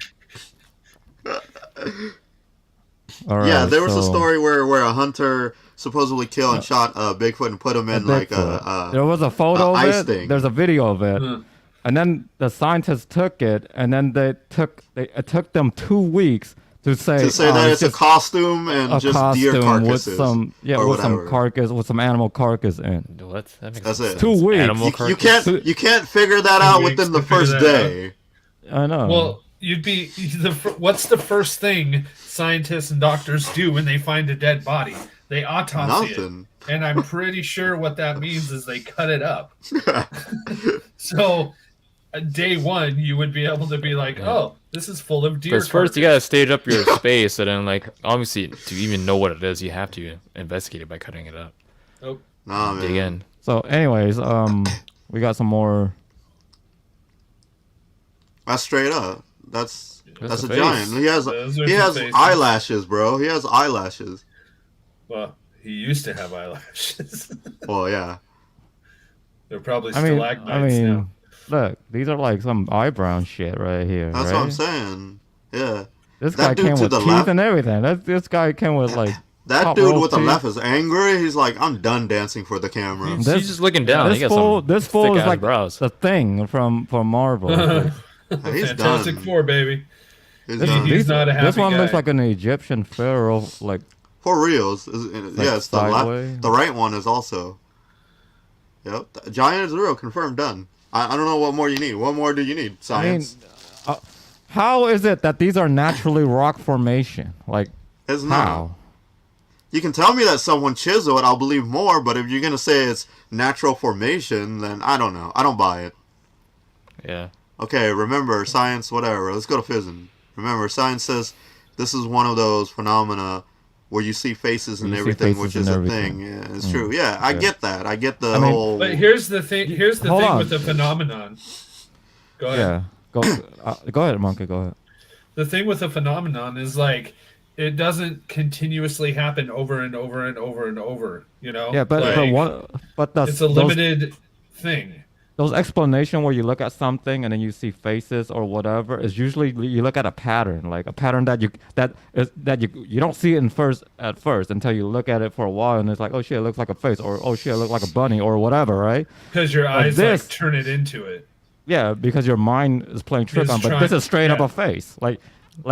All Yeah, right, there was a so- story where a hunter supposedly killed and shot Bigfoot and put him in like Bigfoot. a there was a photo of ice it. thing. There's a video of it, Huh. and then the scientists took it, and then it took them 2 weeks to say that it's a just costume and a just deer costume carcasses with some or with some whatever. carcass with some animal carcass in. What? That makes That's no it. sense. 2 weeks. Animal You carcass? can't figure that out weeks within the to figure first that day. I know. Well, what's the first thing scientists and doctors do when they find a dead body? They autopsy Nothing. it. And I'm pretty sure what that means is they cut it up. So, day one, you would be able to be like, oh, this is full of deer. Because first you gotta stage up your space, and then like obviously to even know what it is, you have to investigate it by cutting it up. Oh, Nah, Dig man. in. So, anyways, we got some more. That's straight up. That's That's a a face. giant. Those are He some has faces. eyelashes, bro. He has eyelashes. well, he used to have eyelashes. Well, yeah. They're probably I mean, stalagmites now. look, these are like some eyebrow shit right here. That's right? what I'm saying. Yeah. This That guy dude came to with the teeth left- and everything. This guy came with like That top dude row with the teeth. left is angry. He's like, I'm done dancing for the camera. He's This- just looking down. He This got fool, some this fool is thick-ass like brows. the Thing from Marvel. Like, He's Fantastic done. Four, baby. He's this, done. He's not a this happy one looks guy. like an Egyptian pharaoh. Like For reals. Yeah, it's the sideways. left. The right one is also. Yep. The giant is real. Confirmed. Done. I don't know what more you need. What more do you need? I mean, Science. how is it that these are naturally rock formation? Like It's not. how? You can tell me that someone chiseled, I'll believe more. But if you're gonna say it's natural formation, then I don't know. I don't buy it. Yeah. Okay, remember, science, whatever. Let's go to physics. Remember, science says this is one of those phenomena where you see faces and You see everything, faces which and is a everything. thing. Yeah, it's true. Yeah, I Yeah. get that. I get the I mean- whole... But here's the thing. Here's the Hold thing on. with the phenomenon. Go ahead. Yeah. Go ahead, Monkey. Go ahead. The thing with the phenomenon is like it doesn't continuously happen over and over and over and over. You know. Yeah, but Like, the, it's a those, limited thing. those explanation where you look at something and then you see faces or whatever is usually you look at a pattern, like a pattern that you don't see it at first until you look at it for a while and it's like, oh shit, it looks like a face, or oh shit, it looks like a bunny or whatever, right? Because your eyes this- like turn it into it. Yeah, because your mind is playing trick It's on. But trying- this is straight up yeah. a face, like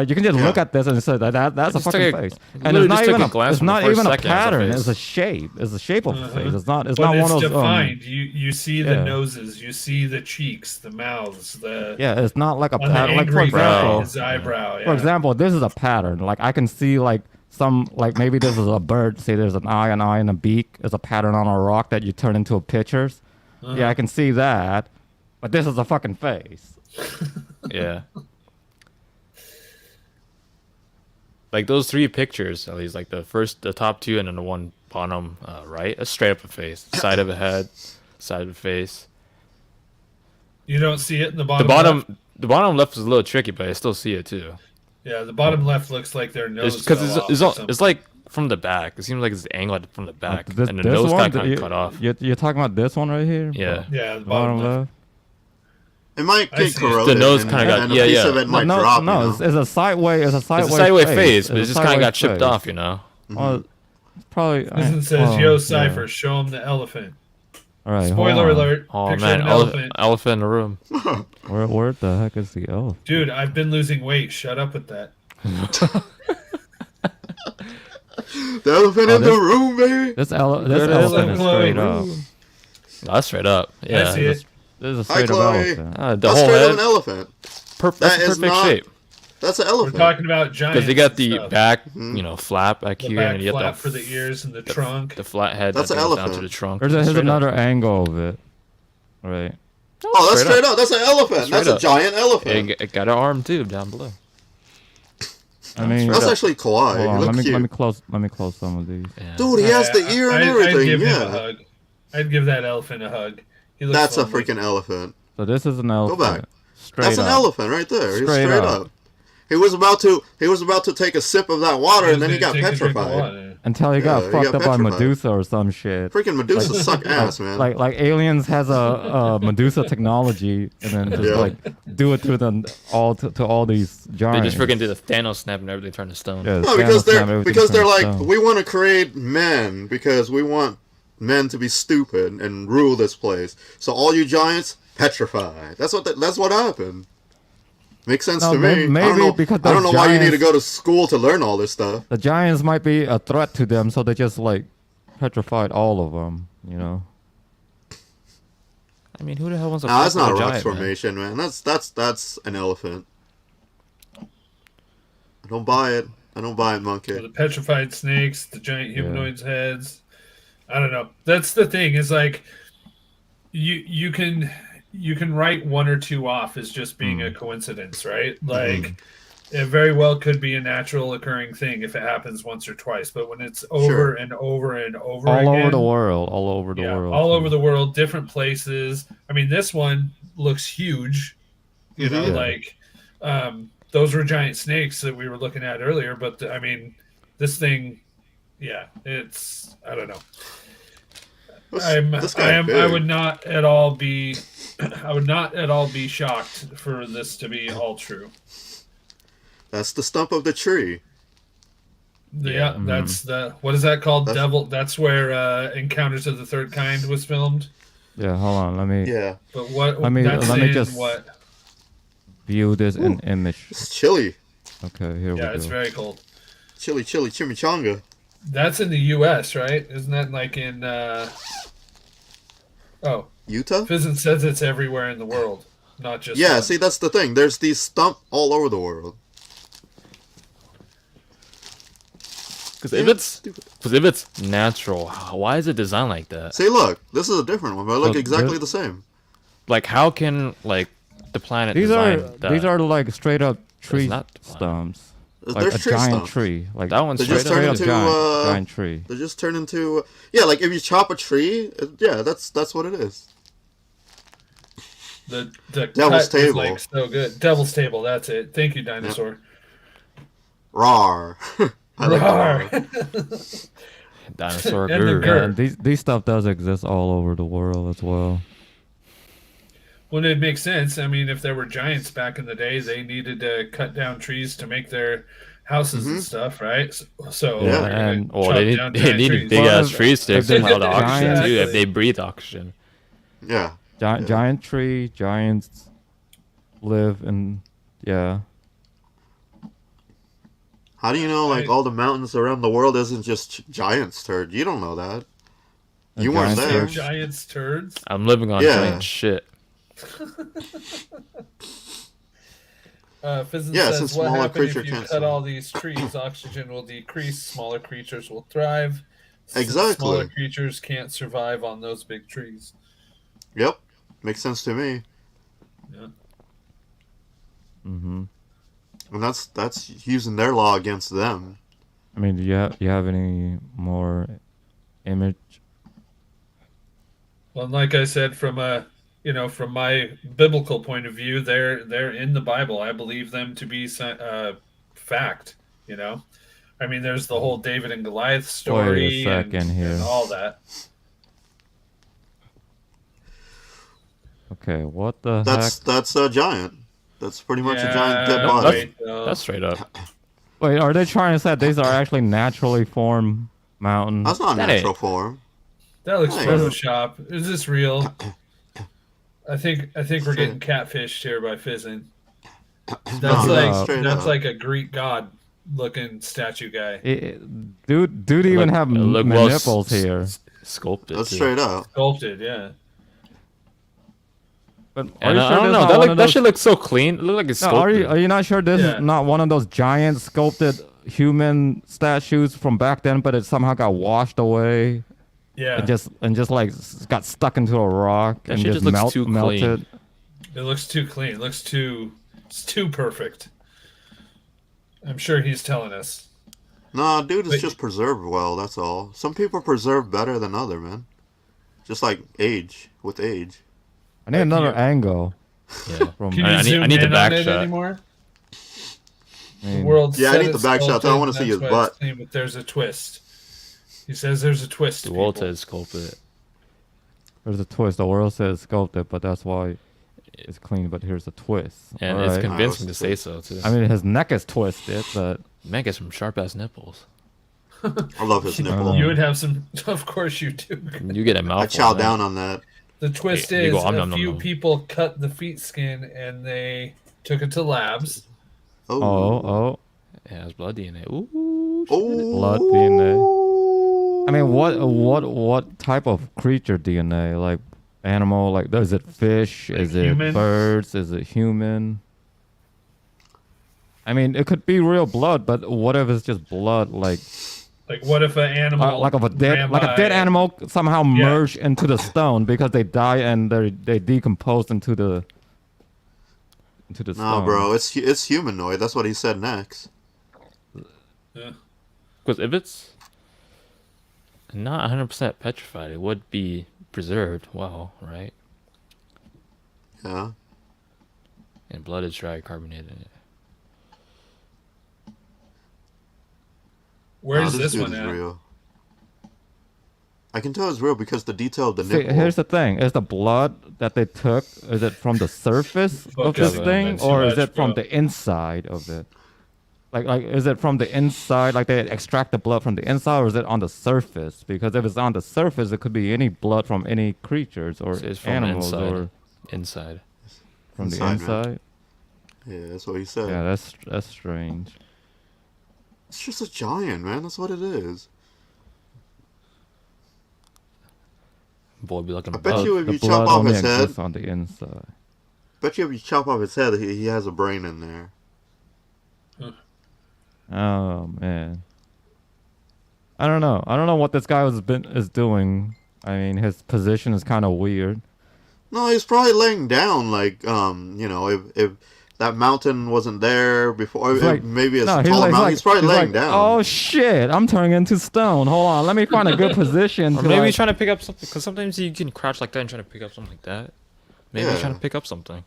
you can just look Yeah. at this and say that's a just fucking took a- face, and literally it's not just took even a glance it's from the not first even a second as a pattern. face. It's a shape. It's a shape of a face. It's not. It's But not it's one of those. defined. You see the yeah. noses, you see the cheeks, the mouths, the Yeah, it's not like a on the pattern. Like for angry guy, example, his eyebrow. Yeah. For example, this is a pattern. Like I can see like some like maybe this is a bird. Say there's an eye, and a beak. There's a pattern on a rock that you turn into a pictures. Yeah, I can see that. But this is a fucking face. Yeah. Like those 3 pictures, at least, like the top 2, and then the one bottom right, that's straight up a face. Side of a head, side of a face. You don't see it in the The bottom. bottom, Left? the bottom left is a little tricky, but I still see it too. Yeah, the bottom left looks like their nose. Because fell off or it's something. like from the back. It seems like it's angled from the back, This, and the this nose one, got kind of cut off. You're talking about this one right here? Yeah. Yeah, the Bottom bottom left. left. It might I get see. corroded. The nose and- kinda got- and yeah, a piece yeah. of it might no, drop. no, you know? it's a sideways. It's a sideways. It's a sideways face, It's but a it just kind of got sideways chipped face. off, you know. Well, it's probably. This says, well, "Yo, yeah. Cypher, show him the elephant." All right, hold Spoiler on. alert! Oh Picture man, of an elephant. elephant in the room. Where the heck is the elephant? Dude, I've been losing weight. Shut up with that. The elephant Oh, in the this- room, baby. This There elephant it is. is straight up. That's straight up. Yeah. I see it. This is a Hi, straight up Chloe. elephant. The That's whole straight up head. an elephant. That's That a is perfect not- shape. That's an We're elephant. talking about giants. Because they got the and stuff. back, Mm-hmm. flap back The here, back and you flap got for the ears and the trunk. the flat head That's that an goes down to elephant. the trunk. Here's Straight up. another angle of it. Right. Oh, that's Straight straight up. That's an elephant. Straight That's a up. giant Yeah, elephant. it got an arm too down below. I mean, That's up. actually kawaii. hold You on, look cute. let me close some of these. Yeah. Dude, he has the ear and I'd everything. give him a Yeah. hug. I'd give that elephant a hug. He looks That's a lonely. freaking elephant. So this is an elephant. back. Straight That's up. an elephant right there. He's Straight straight up. up. He was about to take a sip of that water, and then he got Take a drink of petrified. water. Until he got Yeah, he fucked got up by petrified. Medusa or some shit. Freaking Medusa suck ass, man. Like aliens has a Medusa technology, and then just Yeah. like do it to them all to all these They giants. just freaking did a Thanos snap and everything turned to stone. Yeah, no, because Thanos snap, everything because they're turns like, stone. we want to create men because we want men to be stupid and rule this place. So all you giants petrified. That's what happened. Makes sense No, to me. maybe I don't know, because I don't know those why you need to giants- go to school to learn all this stuff. The giants might be a threat to them, so they just like petrified all of them. You know. I mean, who the hell wants to? Nah, that's fuck not a with rock giant, man? formation, man. That's an elephant. I don't buy it. I don't buy it, So monkey. the petrified snakes, the giant humanoids' heads. I don't know. That's the thing. Is like you can write one or two off as just being a coincidence, right? Like it very well could be a natural occurring thing if it happens once or twice, but when it's over Sure. and over and over All again, over the world. All over the world. all over the world, different places. I mean, this one looks huge. You know, Yeah. like those were giant snakes that we were looking at earlier. But I mean, this thing, yeah, it's I don't know. This guy I big. would not at all be I would not at all be shocked for this to be all true. That's the stump of the tree. Yeah, that's the what is that called? That's- Devil. That's where Encounters of the Third Kind was filmed. Yeah. Hold on. Let me Yeah, But what? Let me- that's let me in just- what? view this in image. it's chili. Okay. Here Yeah, we it's go. very cold. Chili, chimichanga. That's in the U.S., right? Isn't that like in? Oh, Utah? Fizzin says it's everywhere in the world, not just. Yeah, one. see, that's the thing. There's these stump all over the world. Because Yeah, if it's natural, why is it designed like that? See, look, this is a different one, but it look So exactly this- the same. Like, how can like the planet These design are that? these are like straight up tree not- stumps. Like There's a tree giant stumps. tree. Like That one's They just straight turn up. straight up into, giant tree. They just turn into yeah, like if you chop a tree, yeah, that's what it is. The Devil's cut is Table. like so good. Devil's Table. That's it. Thank you, dinosaur. Rawr. I like Rawr. rawr. Dinosaur And the grr. grr. And these stuff does exist all over the world as well. Well, it makes sense. I mean, if there were giants back in the day, they needed to cut down trees to make their houses and stuff, right? So Yeah, they're gonna and- Well, chop they down need giant big trees. Well, ass trees to if there's expel the oxygen giants- too. If they breathe oxygen. Yeah. Giant tree, giants live in yeah. How do you know like Right. all the mountains around the world isn't just giants, turd? You don't know that. A You weren't giant there. tree. Giants turds. I'm living on Yeah. giant shit. Fizzin Yeah, says, since what smaller happened if creature you can't cut swim. all these trees? Oxygen will decrease. Smaller creatures will thrive. Since Exactly. smaller creatures can't survive on those big trees. Yep. Makes sense to me. Yeah. Mm-hmm. And that's using their law against them. I mean, do you have any more image? Well, like I said, from from my biblical point of view, they're in the Bible. I believe them to be fact. I mean, there's the whole David and Goliath story Wait a second here. and all that. Okay, what the That's a giant. That's pretty much a giant dead Yeah, body. That's straight up. heck? Wait, are they trying to say these are actually naturally formed mountains? That's not That natural ain't- form. That looks Hey. Photoshop. Is this real? I think we're getting catfished here by Fizzing. That's No, straight that's up. like a Greek god looking statue guy. Dude even have Look well nipples here. Sculpted. That's too. straight up. Sculpted, yeah. But are And you I sure don't this know. not That one look, of that those- shit looks so clean. It look like it's No, sculpted. are you not sure this Yeah. is not one of those giant sculpted human statues from back then, but it somehow got washed away Yeah. and just like got stuck into a rock That and shit just just looks too clean. melted? It looks too clean. It looks it's too perfect. I'm sure he's telling us. Nah, dude, it's But- just preserved well, that's all. Some people preserve better than other, man. Just like age, with age. I need Like another you- angle Yeah. from. Can you I need- zoom I need the in back on it shot. anymore? I The mean, world Yeah, I said need the it's back shot, though. I sculpted, wanna see and his that's why it's butt. clean, but there's a twist. He says there's a twist. The world people. says sculpted. There's a twist. The world says sculpted, but that's why it's clean. But here's a twist. And All it's right. convincing to what's say the- so, too. I mean, his neck is twisted, but Man gets some sharp ass nipples. I love his nipple. You would have some. Of course you do. You get a mouthful. I chow of that. down on that. The twist Yeah, you is go, a nom, nom, few nom. people cut the feet skin and they took it to labs. Oh. oh, Yeah, it's blood DNA. Ooh. Oh. blood DNA. I mean, what type of creature DNA? Like animal? Like is it fish? Like is it human? birds? Is it human? I mean, it could be real blood, but what if it's just blood? Like What if an animal like of a dead ran like a by- dead animal somehow merged into the stone because they die and they decompose into the Nah, stone. bro, it's humanoid. That's what he said next. Yeah. Because if it's not 100% petrified, it would be preserved well, right? Yeah. And blood is dry carbonated. Where's Nah, this dude one is at? real. I can tell it's real because the detail of the See, nipple. here's the thing: is the blood that they took is it from the surface of this Okay, thing, that's too or is much, it from bro. the inside of it? Like is it from the inside? Like they extract the blood from the inside, or is it on the surface? Because if it's on the surface, it could be any blood from any creatures or It's from animals inside. or Inside. from the Inside, man. inside. Yeah, that's what he said. Yeah, that's strange. It's just a giant, man. That's what it is. Boy, be looking I bet bug. you if The you blood chop off only his head, exists on the inside. bet you if you chop off his head, he has a brain in there. Oh man. I don't know. I don't know what this guy is doing. I mean, his position is kind of weird. No, he's probably laying down, like, if that mountain wasn't there before, It's if like- maybe it's No, a taller mountain, he's probably laying like, down. Oh shit! I'm turning into stone. Hold on, let me find a good position. Or to, maybe like- he's trying to pick up something. Because sometimes you can crouch like that and try to pick up something like that. Maybe he's Yeah. trying to pick up something.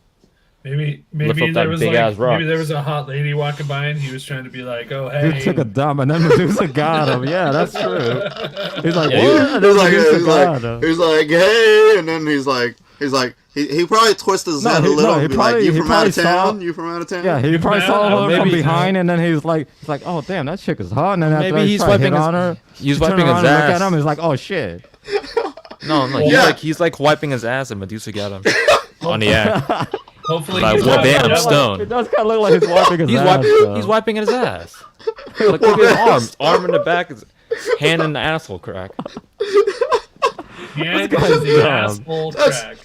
Maybe Lift up there that was big ass rock. maybe there was a hot lady walking by and he was trying to be like, oh Dude hey, took a dump and then Medusa got him. Yeah, that's true. He's like, Yeah, what? And then Medusa got him. he's like, hey, and then he's like, he probably twisted his No, head he- a little no, he and be probably- like, you he from out probably of saw- town? You from out of town? Yeah, he probably mad? saw Oh, her from maybe behind, and then he's like, oh damn, that chick is hot. And then after Maybe he he's tried to hit wiping his- on her, he's she turned wiping his around and looked ass. at him. He's like, oh shit. No, Yeah. he's like wiping his ass and Medusa got him on the act. hopefully Like, he's well, not damn, the I'm devil. stoned. It does kind of look like he's wiping his He's ass. wiping. though. He's wiping his ass. Like, look at his arm in the back, his hand in the asshole crack. Hand guy's is the dumb. asshole crack.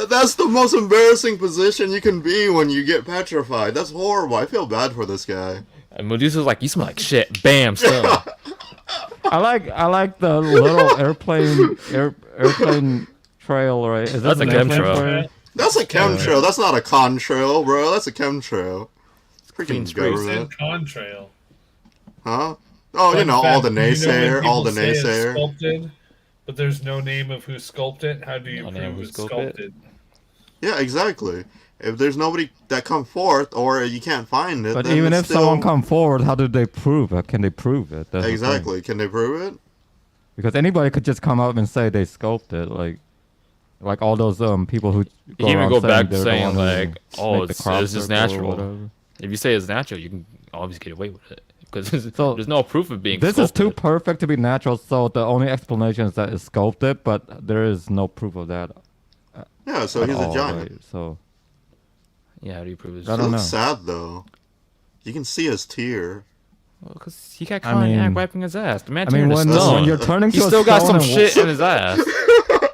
That's the most embarrassing position you can be when you get petrified. That's horrible. I feel bad for this guy. And Medusa's like, you smell like shit. Bam, stone. I like the little airplane trail, right? Is That's that a an airplane chemtrail. trail? That's a chemtrail. That's not a contrail, bro. That's a chemtrail. Clean Freaking streets. government. Contrail. Huh? Oh, Fun all fact, the do you know when naysayer, all the people say it's naysayer. Sculpted, but there's no name of who sculpted it. How do you No name prove who it's sculpted it? sculpted? Yeah, exactly. If there's nobody that come forth, or you can't find it, But then even it's if still... someone come forward, how do they prove it? Can they prove it? That's the thing. Exactly. Can they prove it? Because anybody could just come up and say they sculpted, like all those people who You can even around go saying back they're the saying one who like, oh, make the it's crop just circle or natural. whatever. If you say it's natural, you can always get away with it because So, there's no proof of being. This is too sculpted. perfect to be natural, so the only explanation is that it's sculpted, but there is no proof of that. Yeah, so at he's a all, giant. right? So Yeah, how do you prove it's I He don't looks know. sad, though. You can see his tear. Because he got I caught in the act mean- wiping his ass. The man I mean, turned when, to stone. when you're turning He to a still got some stone shit in his ass.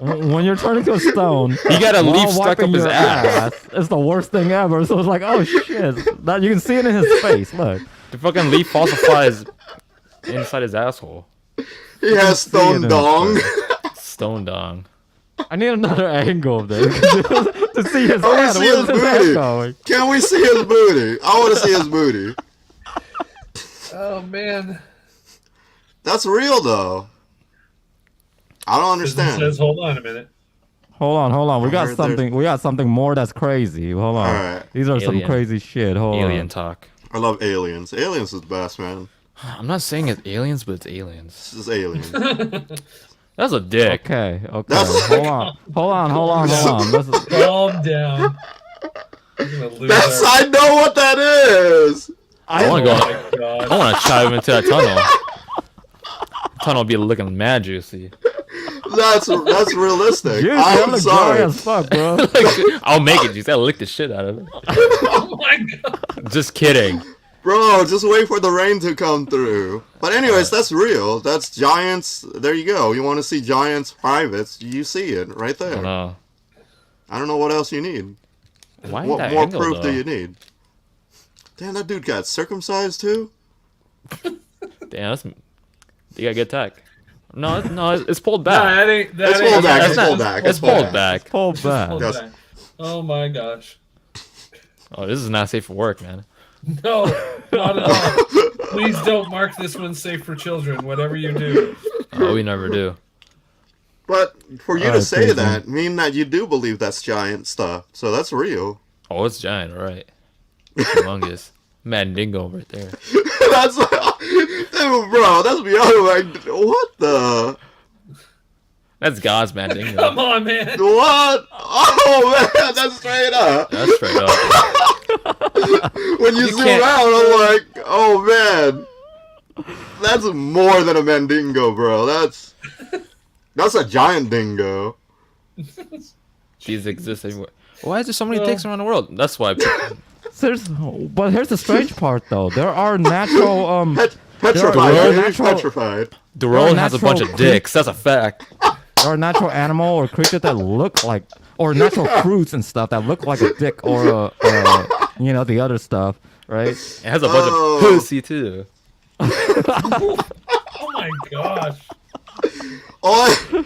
when you're turning to a stone, He got a while leaf stuck wiping up his your ass. It's the worst thing ever. So it's like, oh shit! That you can see it in his face. Look, The fucking leaf falsifies inside his asshole. He has see it in stone his dong. face. Stone dong. I need another angle of this to see his I wanna head. see Where's his his head booty. going? Can we see his booty? I want to see his booty. Oh man! That's real, though. I don't It understand. says, hold on a minute. Hold on. We I got heard something. We got something more that's crazy. Hold on. Alright. These are some Alien. crazy shit. Hold Alien on. talk. I love aliens. Aliens is the best, man. I'm not saying it's aliens, but it's aliens. This is aliens. That's a dick. Okay. That's- Hold on. This is, Calm down. I'm gonna lose That's, our- I know what that is. I want to Oh go. my gosh. I want to chive into that tunnel. Tunnel be looking mad juicy. That's realistic. Dude, that I'm looks dry sorry. as fuck, bro. I'll make it. You just gotta lick the shit out of it. Oh my god. Just kidding. Bro, just wait for the rain to come through. But anyways, that's real. That's giants. There you go. You want to see giants privates, you see it right I don't there. know. I don't know what else you need. Why What that more angle, proof though? do you need? Damn, that dude got circumcised too? Damn, that's. You got good tech. No, it's pulled Nah, back. that ain't. That It's ain't pulled back, That's it's not- pulled back, It's pulled back. Pull back. Hold Yes. back. Oh my gosh. Oh, this is not safe for work, man. No, not at all. Please don't mark this one safe for children. Whatever you do. Oh, we never do. But for you to Alright, say Susan. that, mean that you do believe that's giant stuff. So that's real. Oh, it's giant, all right. Humongous. Mandingo right there. That's dude, bro, that's beyond like what the That's God's Mandingo. Come on, man. what? Oh man, that's straight up. That's straight up. When you You zoom can't- out, I'm like, oh man, that's more than a mandingo, bro. That's a giant dingo. These exist everywhere. Why is there so many dicks around the world? That's why. But here's the strange part, though. There are natural Petrified. There are He's natural- petrified. The world has a natural bunch of dicks. That's a fact. there are natural animal or creatures that look like, or natural fruits and stuff that look like a dick or the other stuff, right? It has a bunch Oh. of pussy too. Oh my gosh. Oh,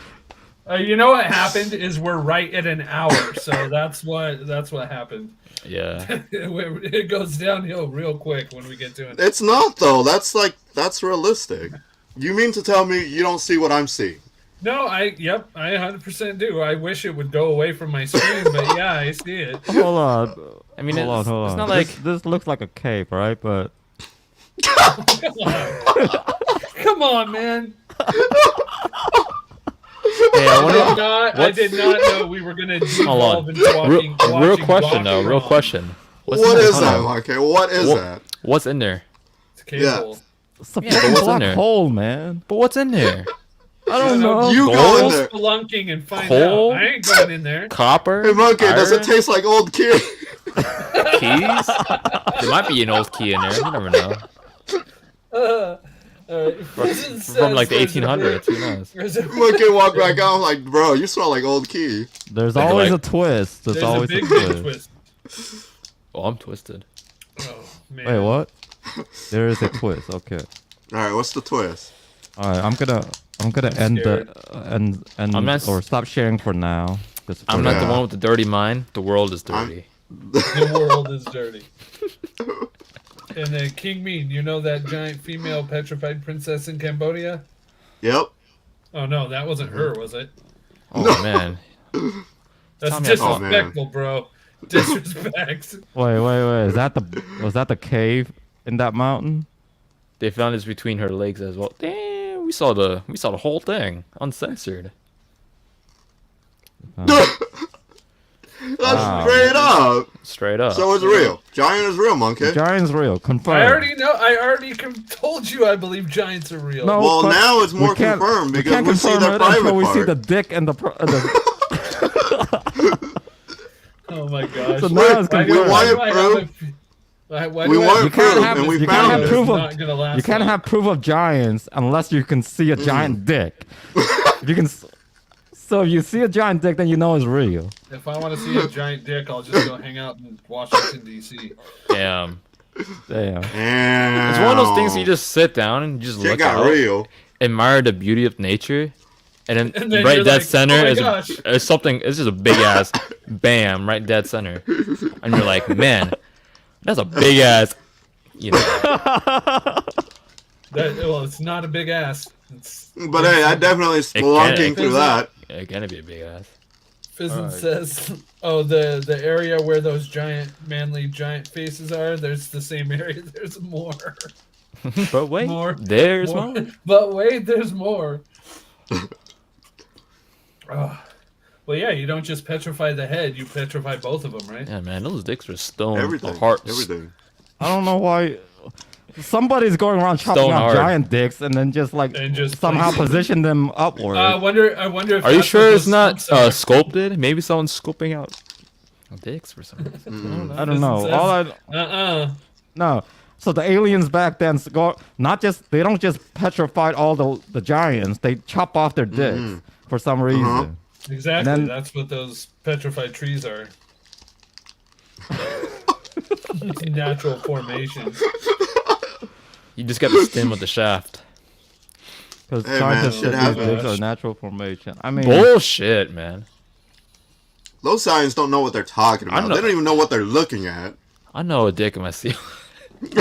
You know what happened is we're right at an hour, so that's what happened. Yeah. It goes downhill real quick when we get to it. it's not though. That's realistic. You mean to tell me you don't see what I'm seeing? No, I 100% do. I wish it would go away from my screen, but yeah, I see it. Hold on. I mean, Hold on. it's not like. This looks like a cave, right? But Come on, man. Hey, I I wonder. did not know we were gonna Hold devolve on. into Real watching question Rock though. and Real Roll. question. What in is the that, tunnel? Mark? What is that? What's in there? It's cable. it's a Yeah, but fucking what's in black there? hole, man. But what's in there? I don't know. You go Gold? in there. Spelunking and find Coal? out. I ain't going in there. Copper? Hey, monkey, does it Iron? taste like old kid? Keys? There might be an old key in there. You never know. From like the 1800s. Who knows? Monkey walk back out like, bro, you smell like old key. There's Like- always a twist. There's There's a always big, a big twist. twist. Oh, I'm twisted. Oh, man. Wait, what? There is a twist. Okay. All right, what's the twist? All right, I'm gonna end scared. I'm not s- or stop sharing for now. Just for I'm not the Yeah. one with the dirty mind. The world is dirty. The world is dirty. And then King Mean, you know that giant female petrified princess in Cambodia? Yep. Oh no, that wasn't her, was it? Oh man. That's Tell me disrespectful, bro. Disrespect. Wait. Was that the cave in that mountain? They found this between her legs as well. Damn, we saw the whole thing uncensored. That's straight up. Straight up. So it's real. Giant is real, monkey. Giant's real. Confirmed. I already know. I already told you I believe giants are real. No, Well, but now it's more we can't- confirmed we because can't we see confirm the it private until we see part. the dick and the. Oh my gosh. So now it's Why do confirmed. I- We why do I want have a- why We do I want have You proof, can't have- and we you can't found have it. proof of- Not gonna last You can't long. have proof of giants unless you can see a giant dick. If you can. So if you see a giant dick, then you know it's real. If I want to see a giant dick, I'll just go hang out in Washington D.C. Damn. Damn. Damn. It's one of those things you just sit down and you just Shit look got out, real. admire the beauty of nature, and And then then right you're dead like, center "Oh my is, gosh." is something. It's just a big ass bam right dead center, and you're like, man, that's a big ass. You know, Well, it's not a big ass. It's, But hey, I definitely spelunking through that. it can be a big ass. Fizzin says, "Oh, the area where those giant, manly giant faces are. There's the same area. There's more. But wait, More. there's more. more. But wait, there's more." Oh. Well, yeah, you don't just petrify the head; you petrify both of them, right? Yeah, man, those dicks are stone. Everything. Heart. Everything. I don't know why. Somebody's going around chopping Stone out hard. giant dicks and then just like And just somehow place- position them upward. I wonder if Are you that's sure what it's those not scopes are. sculpted? Maybe someone's sculpting out dicks for some reason. I don't know. All I no. So the aliens back then go not just they don't just petrify all the giants. They chop off their dicks for some reason. Exactly. And then- That's what those petrified trees are. Natural formations. You just got the stem of the shaft. Because Hey, man, scientists shit said these dicks happens. are natural formation. I mean, Bullshit, man. Those science don't know what they're talking I about. know- They don't even know what they're looking at. I know a dick in my seal. And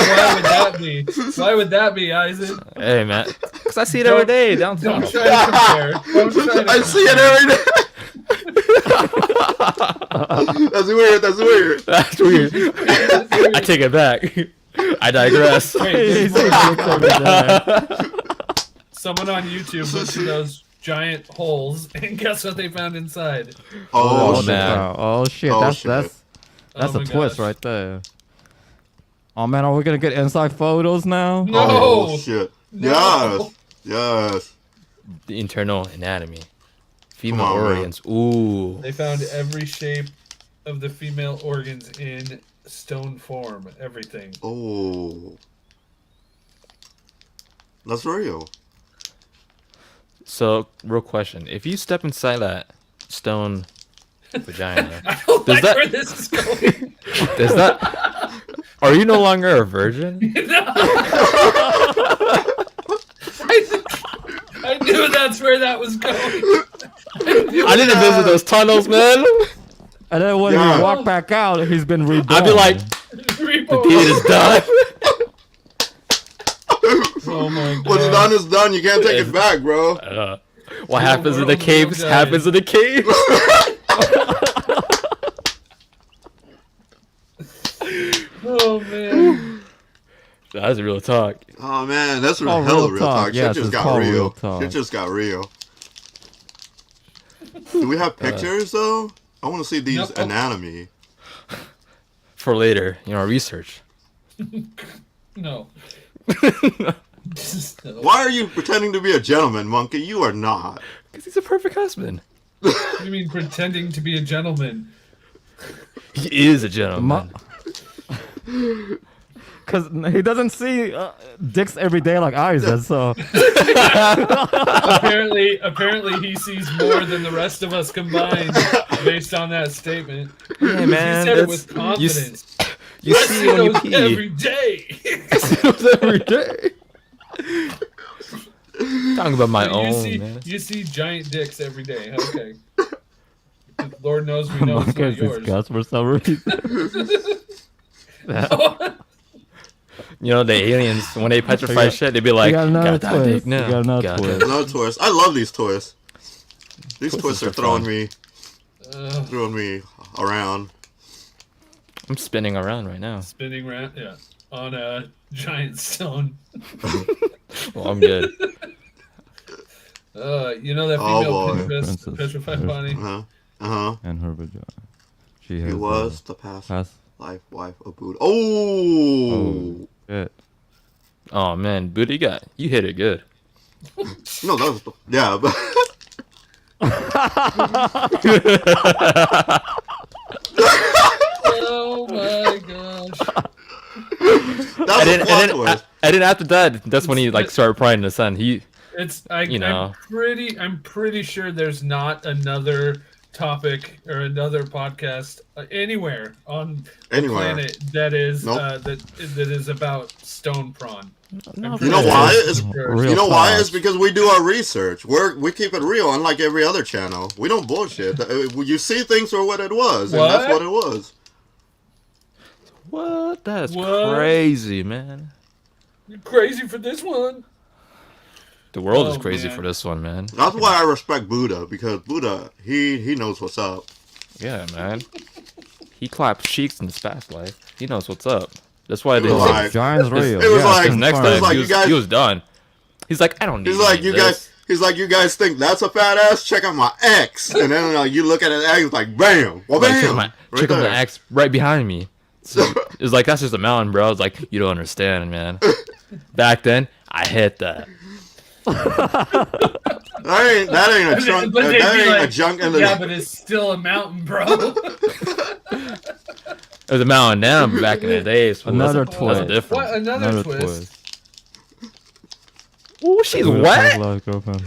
why would that be? Why would that be, Isaac? Hey, man. Because I see it every day Don't downtown. try to compare. Don't try to I see it every day. That's weird. That's weird. That's weird. I take it back. I digress. Wait, he sees dicks every day. someone on YouTube went to those giant holes, and guess what they found inside? Oh, Oh, shit. man. Oh shit! Oh, that's shit. that's Oh a my twist gosh. right there. Oh man, are we gonna get inside photos now? No. Oh shit. No. Yes. Yes. The internal anatomy. Female Come on, man. organs. Ooh. They found every shape of the female organs in stone form. Everything. Oh. That's real. So, real question. If you step inside that stone vagina, I don't Does like that- where this is going. does that... Are you no longer a virgin? I knew that's where that was going. I didn't visit those tunnels, man. And then when Yeah. we walk back out, he's been reborn. I'd be like, the deed is done. Oh my god. What's done is done. You can't take it back, bro. What The happens in the world caves will happens in the caves. Oh man. That's real talk. Oh man, that's Oh, hella real real talk. talk. Yes, Shit just it's got called real real. talk. Shit just got real. Do we have pictures though? I want to see these Nope. anatomy. For later, research. No. No. Why are you pretending to be a gentleman, monkey? You are not. Because he's a perfect husband. What do you mean pretending to be a gentleman? He is a gentleman. Because he doesn't see dicks every day like I does. So apparently, he sees more than the rest of us combined, based on that statement. Yeah, man. He said it with confidence. You I see when you those pee. every day. Every day. Talking about my own, man. You see giant dicks every day. Okay. Lord knows we know it's not Marcus yours. disgust for some reason. You know, the aliens, when they petrify got- shit, they'd be like, got another got that twist. dick We now. got another Got twist. that. Another twist. I love these twists. These Twists twists are are throwing fun. me around. I'm spinning around right now. Spinning around, yeah, on a giant stone. Well, I'm good. You know that Oh, female boy. Princess. petrified body? And her vagina. She He has was the past past. life wife of Buddha. Oh! Shit. Oh, man. Buddha, you hit it good. No, that was yeah, but Oh my gosh! that's a plot twist. And then after that, that's when he like started prying the sun. I'm pretty sure there's not another topic or another podcast anywhere on the planet that is Nope. that is about stone prawn. No, You know why? It's, Real you know why? fast. It's because we do our research. We keep it real, unlike every other channel. We don't bullshit. You see things for what it was, and that's What? what it was. What? That's What? crazy, man. You're crazy for this one. The world is Oh, crazy man. for this one, man. That's why I respect Buddha, because Buddha, he knows what's up. Yeah, man. He clapped cheeks in his past life. He knows what's up. That's why they was like, like- Giant's real. it was Yeah, like- his next it was time like, he you was, guys- he was done. He's like, I don't need. He's like, any you of this. guys. He's like, you guys think that's a fat ass? Check out my ex, and then you look at his ex, like, bam, well, Like, bam, check out there. the axe right behind me. It's like that's just a mountain, bro. It's like you don't understand, man. Back then, I hit that. That ain't a trunk. But they'd That be ain't a like, junk in the. Yeah, but it's still a mountain, bro. It was a mountain down back in the days. fool. Another That's twist. a difference. What? Another twist. Ooh, she's Buddha wet. past life girlfriend.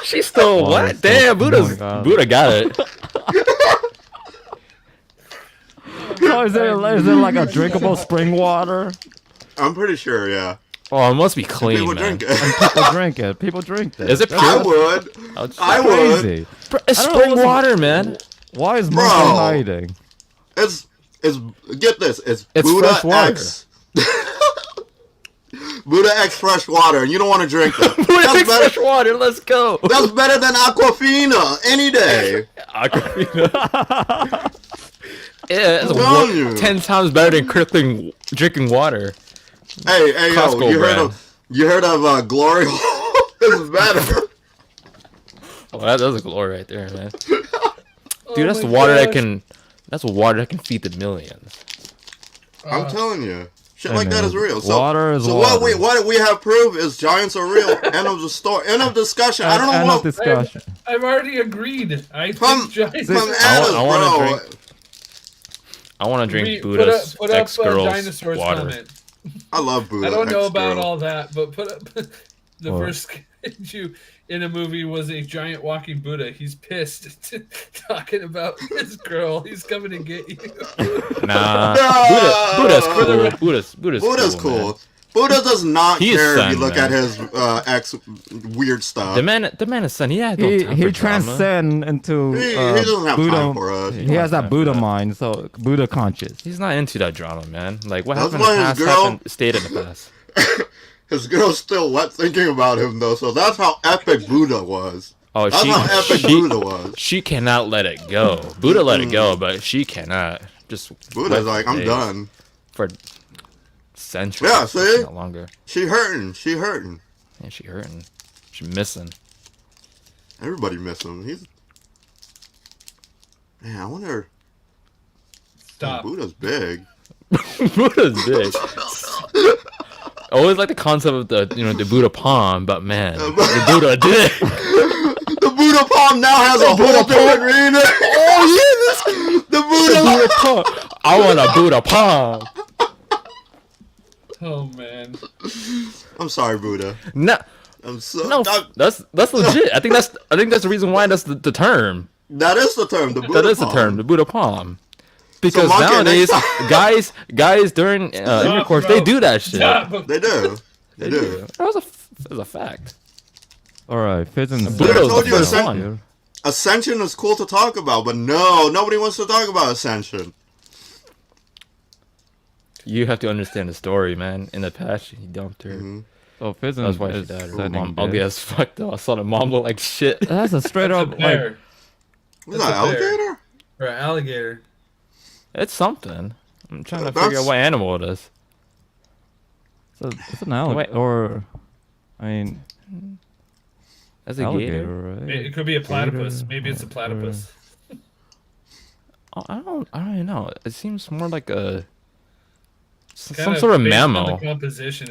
She's still Oh, wet. so- Damn, oh my God. Buddha got it. So is there like a drinkable spring water? I'm pretty sure, yeah. Oh, it must be clean, People man. drink it. People drink it. People drink this. Is it That's I pure? would. Oh, it's I would. crazy. It's I don't know spring what's- water, man. Why is Bro. Monkey hiding? It's get this. It's It's Buddha fresh water. X. Buddha X fresh water, and you don't want to drink that. Buddha That's X fresh better. water. Let's go. That's better than Aquafina any day. Aquafina. Yeah, it's I'm telling you. 10 times better than drinking water. Hey, yo, Costco brand. you heard of Glory Hole? This is better. Oh, that's a glory right there, man. Oh Dude, that's my water that gosh. can. That's water that can feed the millions. I'm telling you, shit Hey, like that man, is real. So, water is so water. what we have proof is giants are real. End of the story. End of discussion. I don't know End what of discussion. I've already agreed. I From- think giants. from I Atlas, I wanna bro. drink I want to drink Put Buddha's up ex-girl's dinosaurs water. comment. I love Buddha. I don't know about ex-girl. all that, but put up the What? first you in a movie was a giant walking Buddha. He's pissed talking about his girl. He's coming to get you. Nah, No! Buddha's cool. Buddha's Buddha's cool. man. Buddha does not He is care if son, you look man. at his ex weird stuff. The man is son. He had no time He for drama. transcend into He doesn't have Buddha. time for us. He has that time Buddha for that. mind, so Buddha conscious. He's not into that drama, man. Like what That's happened in why the his past girl- happened, stayed in the past. His girl's still wet thinking about him though, so that's how epic Buddha was. Oh, That's how epic Buddha was. she cannot let it go. Buddha let it go, but she cannot. Just Buddha's wet like, for I'm days. done. For centuries. Yeah, see? Not longer. She hurting. She hurting. Yeah, she hurting. She missing. Everybody miss him. He's. Man, I wonder. Stop. Buddha's big. Buddha's big. I always like the concept of the the Buddha palm, but man, the Buddha dick. The Buddha palm now has a whole different meaning. Oh yeah, the Buddha. Buddha palm. I want a Buddha palm. Oh man. I'm sorry, Buddha. No, I'm so no, that's legit. I think that's the reason why that's the term. that is the term. The Buddha That is the term, palm. the Buddha palm. Because Monkey, nowadays, next guys during intercourse, they do that shit. They do. They do. That was a fact. All right, Fizz and But I Buddha's told the you first Ascen- one. Ascension is cool to talk about, but no, nobody wants to talk about Ascension. You have to understand the story, man. In the past, he dumped her. Mm-hmm. So Fizz That's why she is died. Her sending mom ugly this. as fuck though. I saw the mom look like shit. That's a straight That's a up like. bear. Was That's that a bear. alligator? Or an alligator. It's something. I'm trying to That's- figure out what animal it is. It's an alligator, Wait. or I mean, That's a alligator, gator. right? It could be a platypus. Gator, Maybe it's a platypus. Oh, I don't even know. It seems more like a Kind some sort of based on mammal. The composition,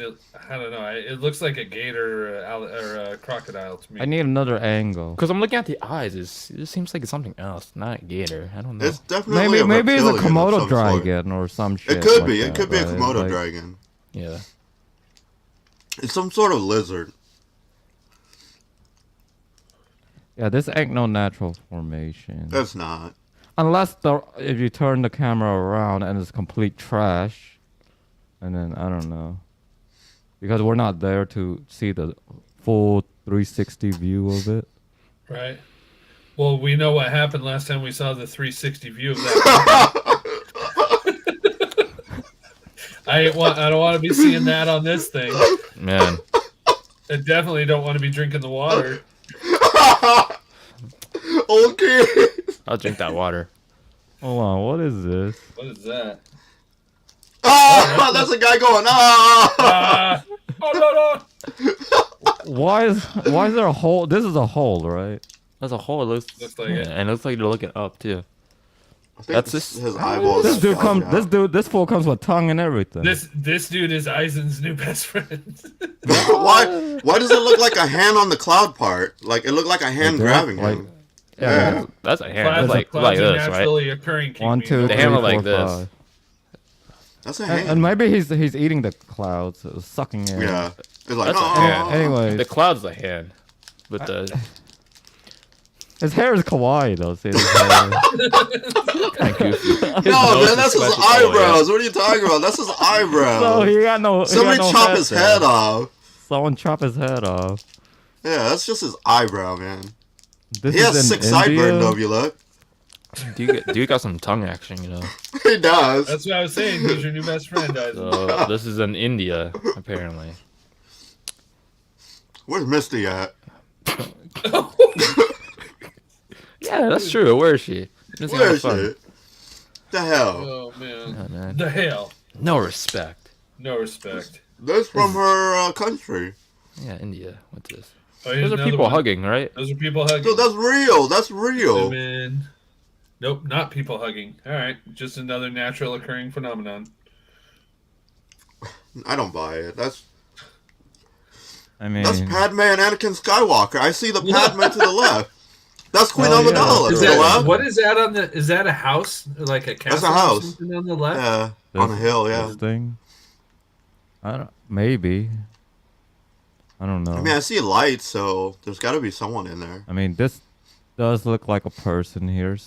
I don't know. It looks like a gator or a crocodile to me. I need another angle. Because I'm looking at the eyes. It just seems like it's something else, not a gator. I don't know. It's definitely Maybe it's a reptilian of Komodo some sort. dragon or some shit. It could like be. that, It could be a right? Komodo Like, dragon. Yeah. It's some sort of lizard. Yeah, this ain't no natural formation. It's not. Unless if you turn the camera around and it's complete trash, and then I don't know, because we're not there to see the full 360 view of it. Right. Well, we know what happened last time we saw the 360 view of that. I don't want to be seeing that on this thing. Man. I definitely don't want to be drinking the water. Okay. I'll drink that water. Hold on, what is this? What is that? Oh, that's a guy going. Ah. Oh no! Why is there a hole? This is a hole, right? That's a hole. It looks Looks like yeah, it. and it looks like they're looking up too. I think That's just- his eyeballs. This dude are comes. bugged out. This fool comes with tongue and everything. This dude is Eisen's new best friend. Why does it look like a hand on the cloud part? Like it looked like a hand that? grabbing Like- him. Yeah, that's a hand. Clouds, That's like clouds are this, right? naturally occurring. One, Keep two, me The three, hammer four, like this. five. That's a hand. And maybe he's eating the clouds, sucking in. yeah. It's like That's a oh. hand. Anyway, The cloud's the hand, but the his hair is kawaii though. See, his hair. kind of goofy. His No, nose man, that's is his symmetrical, eyebrows. What are you talking about? That's his eyebrows. so he got no. he Somebody got no chop his there. head off. Someone chop his head off. Yeah, that's just his eyebrow, man. This He has is in 6 sideburns, India. though, if you look. Dude got some tongue action, you know. He does. That's what I was saying. He's your new best friend, Eisen. So this is in India, apparently. Where's Misty at? Yeah, that's true. Where is she? Just Where having is fun. she? The hell? Oh man. Yeah, man. The hell. No respect. No respect. That's from her country. Yeah, India. What's this? Oh, here's Those are another people one. hugging, right? Those are people hugging. Dude, that's real. That's real. Women. Nope, not people hugging. All right, just another natural occurring phenomenon. I don't buy it. That's I that's mean, Padme and Anakin Skywalker. I see the Padme to the left. That's Queen Oh, yeah. Amidala to Is the that, left. what is that on the? Is that a house? Like a castle? a or house. something on the left. Yeah, on a hill. Yeah. this thing. I don't. Maybe. I don't know. I mean, I see lights, so there's got to be someone in there. This does look like a person here.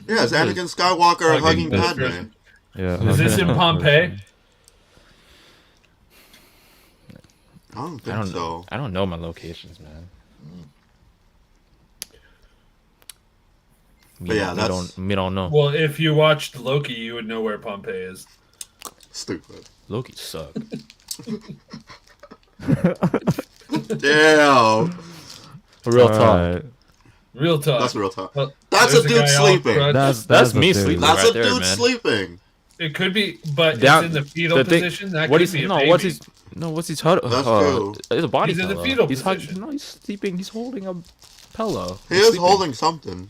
Yeah, it's Anakin Skywalker Hugging hugging this Padme. person. Yeah. Is this in Pompeii? I don't I think don't so. know. I don't know my locations, man. But yeah, that's- we don't know. Well, if you watched Loki, you would know where Pompeii is. Stupid. Loki sucked. Damn. Real talk. Alright. Real talk. That's real talk. Well, That's a there's dude guy all sleeping. crushed. That's a me dude. sleeping. That's right a there, dude man. sleeping. It could be, but Down- it's in the fetal the thing- position. That what could he's be a no, baby. what's his huddle? That's true. It's a body He's in the pillow. fetal he's position. No, he's sleeping. He's holding a pillow. He is holding something.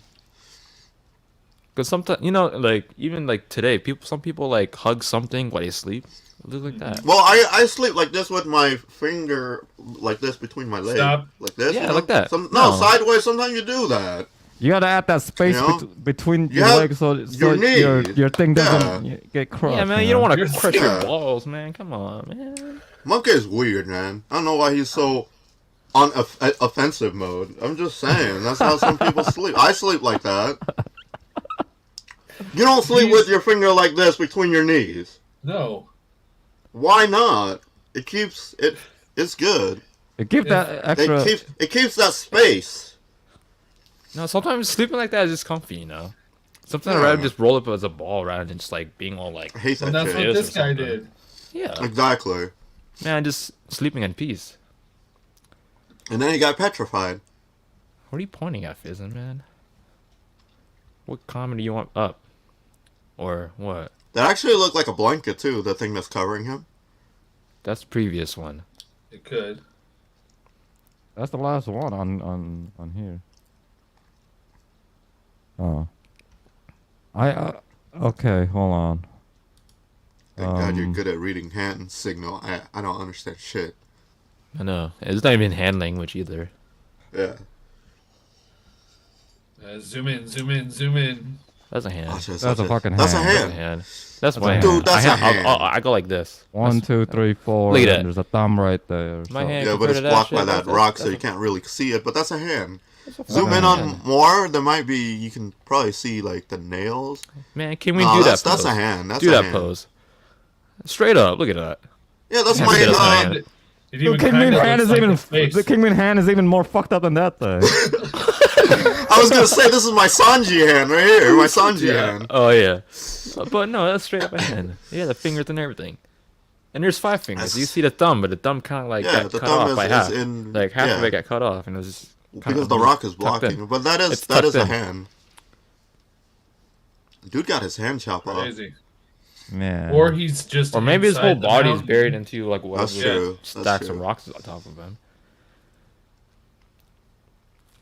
Because sometimes, like even like today, some people like hug something while they sleep. It looks like that. Well, I sleep like this with my finger like this between my legs. Stop. Like this. Yeah, you know? like that. No, No. sideways. Sometimes you do that. You gotta add that space You know? between You your have legs so your your thing knee. doesn't get crushed. Yeah, man, you don't want to You're crush sick. your balls, man. Come on, man. Monkey is weird, man. I don't know why he's so on offensive mode. I'm just saying. That's how some people sleep. I sleep like that. You don't sleep with your finger like this between your knees. No. Why not? It keeps it. It's good. Give that extra. It keeps that space. No, sometimes sleeping like that is just comfy, you know. Sometimes Yeah. I'd rather just roll up as a ball rather than just like being all like, I hate that And that's shit. what Yes, this or guy something. did. yeah, Exactly. man, just sleeping in peace. And then he got petrified. What are you pointing at, Fizzin, man? What comment do you want up? Or what? That actually looked like a blanket too. The thing that's covering him. That's the previous one. It could. That's the last one on here. Oh. Okay, hold on. Thank God you're good at reading hand signal. I don't understand shit. I know. It's not even hand language either. Yeah. Zoom in, zoom in, zoom in. That's a hand. Watch this, That's watch a fucking That's a hand. That's a hand. hand. That's my a hand. Dude, that's a hand. I go like this. 1, 2, 3, 4. Look at and that. There's a thumb right there. My so- hand. Yeah, but compared it's to that blocked shit, by that that's- rock, so that's you can't really see it. But that's a hand. a Zoom fucking in on hand. more. There might be. You can probably see like the nails. Man, can we No, do that's that pose? a hand. That's do a that hand. pose. Straight up. Look at that. Yeah, that's Yeah, my. that's my And hand. it The even Kingman kinda hand looks is like even his face. the Kingman hand is even more fucked up than that thing. I was gonna say this is my Sanji hand right here. My Sanji hand. Oh yeah. But no, that's straight up a hand. Yeah, the fingers and everything. And there's 5 fingers. That's- You see the thumb, but the thumb kind of like Yeah, got the cut thumb off is- by is half. in- Like half of yeah. it got cut off, and it was just Because the rock is tucked in. blocking. But that It's is tucked a in. hand. Dude got his hand chopped off. Crazy. Man. Or he's just. Or maybe his whole inside the body is mountain. buried into like one of That's the true. That's stacks true. of rocks on top of him.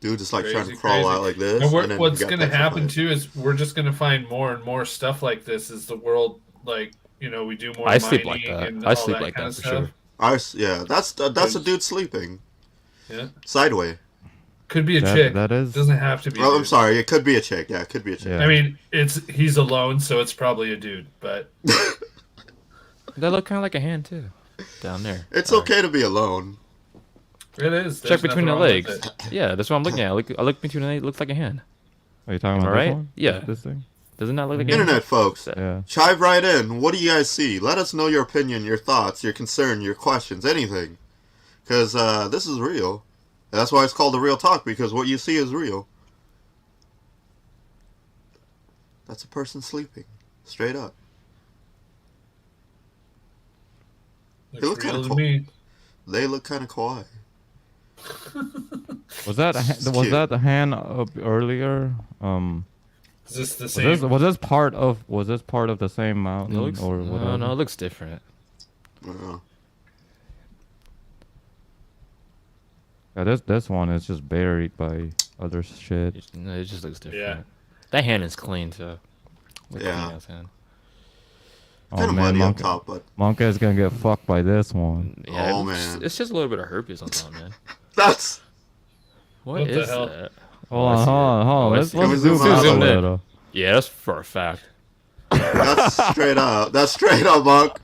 Dude just like trying to Crazy, crawl crazy. out like this. And then what's he got going to happen petrified. too is we're just going to find more and more stuff like this as the world, like, you know, we do more I mining sleep like that. and I all sleep that like kind that of for stuff. sure. Yeah, that's a dude sleeping Yeah. sideways. Could be a That- chick. that is- Doesn't have to be. a Oh, I'm dude. sorry. It could be a chick. Yeah, it could be a chick. Yeah. I mean, he's alone, so it's probably a dude. But They look kind of like a hand too, down there. It's Or- okay to be alone. it is. Check There's between the nothing wrong with legs. it. Yeah, that's what I'm looking at. I look between the legs. It looks like a hand. Are you talking Am I about this right? one? Yeah. This thing? Doesn't that look like a hand? Internet folks, Yeah. chive right in. What do you guys see? Let us know your opinion, your thoughts, your concern, your questions, anything. Because this is real. That's why it's called the Real Talk, because what you see is real. That's a person sleeping. Straight up. Looks look kinda real to cool. me. They look kind of quiet. Was that It's was cute. that the hand up earlier? Is this the Was same? this part of the same mountain It looks, or whatever? no, it looks different. Yeah, this one is just buried by other shit. It just looks different. Yeah. That hand is clean too. Look Yeah. clean ass hand. Oh Kind of man, muddy up Monkey, top, but Monkey is gonna get fucked by this one. Yeah, Oh, it's, man. it's just a little bit of herpes on top, man. that's What the is hell? that? Hold I on, see hold it. on, hold Oh, on. I Let's see it. zoom Zoom out a in. little. Yeah, that's for a fact. that's straight up. That's straight up, Monk.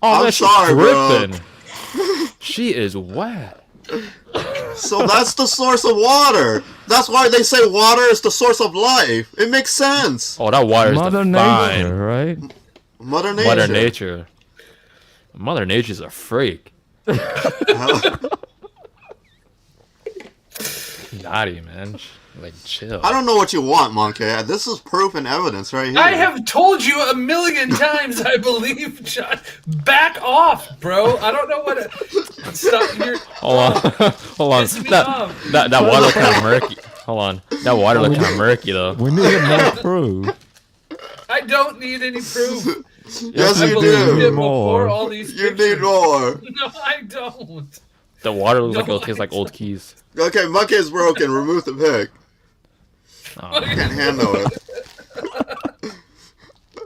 Oh, I'm man, she's sorry, bro. dripping. She is wet. So that's the source of water. That's why they say water is the source of life. It makes sense. Oh, that water is Mother divine. Nature, right? Mother Nature. Mother Nature. Mother Nature's a freak. Naughty, man. Like, chill. I don't know what you want, Monkey. This is proof and evidence right here. I have told you a million times, I believe, John. Back off, bro. I don't know what. Stop. You're. Hold on. Hold on. Piss me off. That water looked kind of murky. Hold on. That water looked kind of murky, though. We need more proof. I don't need any proof. Yes, I you believed do. it More. before all these You pictures. need more. No, I don't. The water looks like No, it'll taste like I old keys. Okay, Monkey's broken. Remove the pick. Oh, Can't handle it.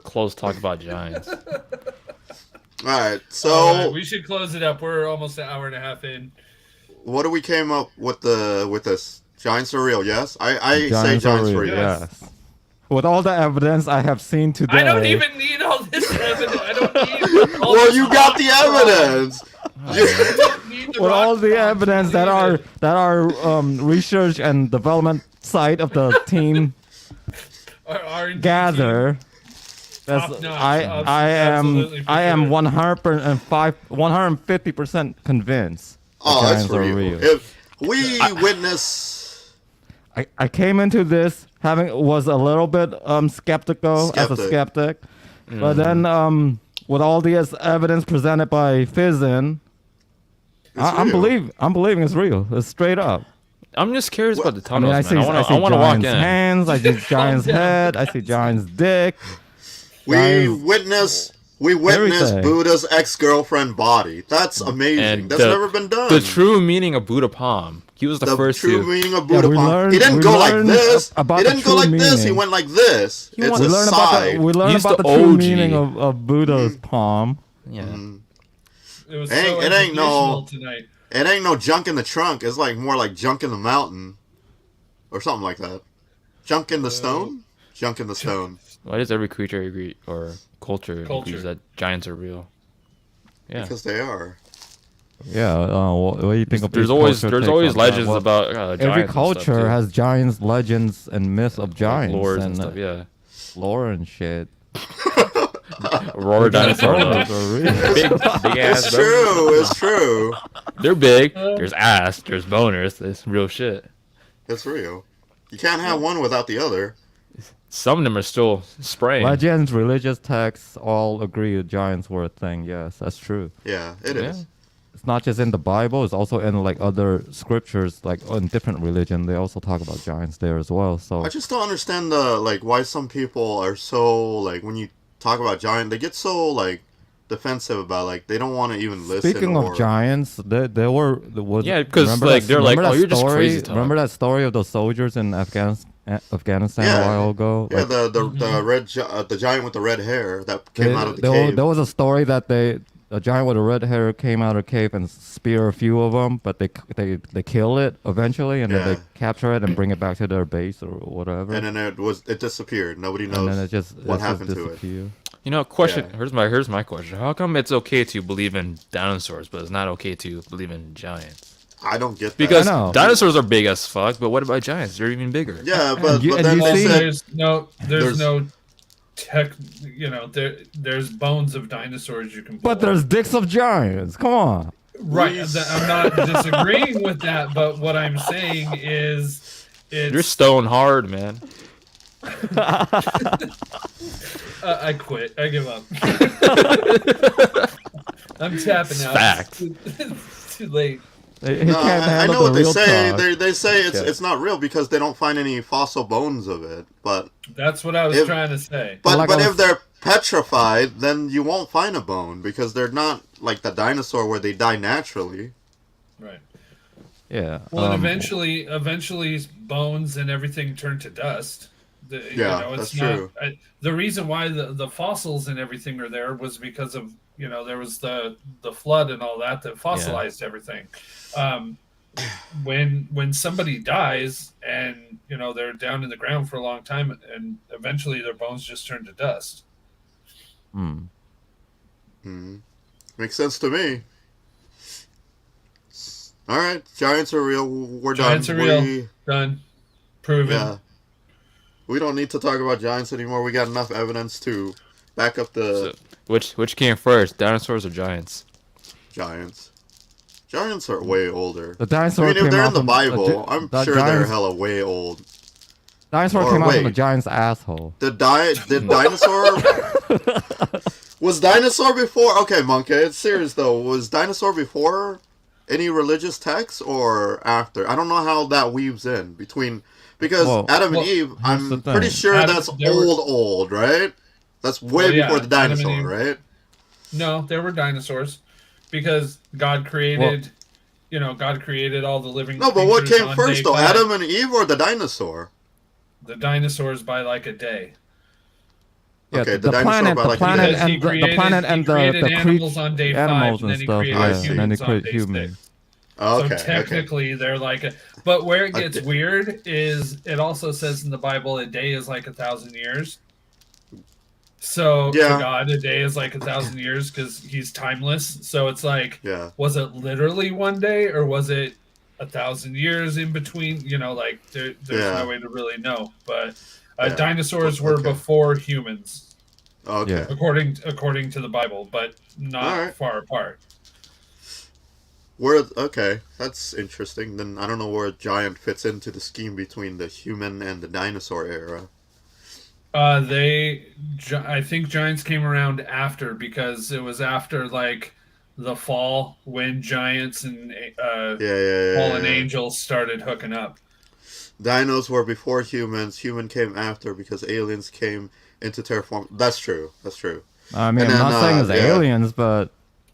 close talk about giants. Alright, so All right, we should close it up. We're almost an hour and a half in. what do we came up with this Giants are real. Yes, I say are giants real, are real. yes. With all the evidence I have seen today. I don't even need all this evidence. I don't need. All Well, this you got the rock evidence. I don't need the with rock all the fraud to evidence that believe our it. research and development side of the team Our R&D gather. That's, Top notch, I am absolutely for I am sure. 150% convinced. Oh, the that's Giants are real. real. If we witness, I came into this was a little bit skeptical as a Skeptic. skeptic, but then with all the evidence presented by Fizzin, I'm believing it's real. It's straight up. I'm just curious about the I mean, tunnels, I see man. I want to walk Giants' in. hands, I see Giants' head, I see Giants' dick. we Giants- witness Everything. Buddha's ex-girlfriend body. That's amazing. And That's never been done. The true meaning of Buddha palm. He was the first true to. meaning of Yeah, Buddha we palm. learned- He didn't we go like learned this. about He the didn't go true like this. He meaning. went like this. It's went- a We learned side. He's about the the true OG. meaning of Buddha's palm. Yeah. It was Ain't- so it ain't no- educational tonight. It ain't no junk in the trunk. It's like more like junk in the mountain, or something like that. Junk in the stone. Junk in the stone. Why does every creature agree or culture Culture. agrees that giants are real? Yeah. Because they are. Yeah, what do you think of There's each always culture takes always on that? legends Well, about giants. every and stuff, culture too. has giants, legends, and myths of giants lores and and stuff. Yeah. lore and shit. Aurora dinosaur. Dinosaurs though. are real. Big ass. It's true. It's true. They're big. There's ass. There's boners. It's real shit. It's real. You can't have one without the other. Some of them are still spraying. Legends, religious texts all agree that giants were a thing. Yes, that's true. Yeah, it is. Yeah. It's not just in the Bible; it's also in like other scriptures, like in different religion. They also talk about giants there as well. So I just don't understand the why some people are so when you talk about giant, they get so defensive about they don't want to even listen. speaking of giants, there was Yeah, because, remember like, that- they're like, remember "Oh, that you're just story- crazy talk." Remember that story of those soldiers in Afghanistan Yeah. a while ago? Yeah, Like, the giant with the red hair that came out of the there, cave. there was a story that a giant with a red hair came out of the cave and spear a few of them, but they kill it eventually, and then Yeah. they capture it and bring it back to their base or whatever. And then it disappeared. Nobody knows And then it just what happened to it. disappear. You know, question. Yeah. Here's my question. How come it's okay to believe in dinosaurs, but it's not okay to believe in giants? I don't get that. Because I know. dinosaurs are big as fuck, but what about giants? They're even bigger. Yeah, but, you- but and then you they see- said There's There's- no tech. There's bones of dinosaurs you can. But pull. there's dicks of giants. Come on. right. Please. I'm not disagreeing with that, but what I'm saying is, You're it's. stone hard, man. I quit. I give up. I'm tapping out. Fact. It's too late. He No, can't I handle know what the they real say. talk. They say it's Yeah. it's not real because they don't find any fossil bones of it. But That's what I was If- trying to say. Like I was- if they're petrified, then you won't find a bone because they're not like the dinosaur where they die naturally. Right. Yeah. Well, and eventually, bones and everything turn to dust. Yeah, that's true. The reason why the fossils and everything are there was because of there was the flood and all that fossilized everything. When somebody dies and they're down in the ground for a long time and eventually their bones just turn to dust. Makes sense to me. All right, giants are real. We're Giants done. are real. Done. Proven. Yeah. We don't need to talk about giants anymore. We got enough evidence to back up the Which came first, dinosaurs or giants? giants. Giants are way older. The dinosaur I mean, if came they're out in the from- Bible, I'm the sure they're giants- hella way old. Dinosaur or came out from wait. the giant's asshole. Did dinosaur was dinosaur before? Okay, Monkey, it's serious though. Was dinosaur before any religious text or after? I don't know how that weaves in between because Well, Adam and well, Eve. the I'm thing. pretty sure Adam- that's there were- old, right? That's way Well, yeah, before the Adam and dinosaur, Eve. right? No, there were dinosaurs because God created, God created all the living. No, but what creatures came on first day though, 5. Adam and Eve or the dinosaur? The dinosaurs by like a day. Yeah, Okay, the, the dinosaur planet, by the like planet, Because and the planet he and created the animals creatures, on day 5, animals and then and he stuff, created yeah, humans and then he on created day humans. 6. Okay. So Okay. technically, they're like but where it A gets di- weird is it also says in the Bible a day is like 1,000 years. So to Yeah. God, a day is like 1,000 years because he's timeless. So it's like, Yeah. was it literally one day or was it 1,000 years in between? You know, like there's no Yeah. way to really know. But Yeah. dinosaurs were Okay. before humans, Okay. Yeah. according to the Bible, but All not right. far apart. Where okay, that's interesting. Then I don't know where a giant fits into the scheme between the human and the dinosaur era. I think giants came around after because it was after like the fall when giants and Yeah, yeah, yeah, fallen yeah. angels started hooking up. Dinos were before humans. Human came after because aliens came into terraform. That's true. That's true. I mean, And I'm then not saying it's yeah, aliens, but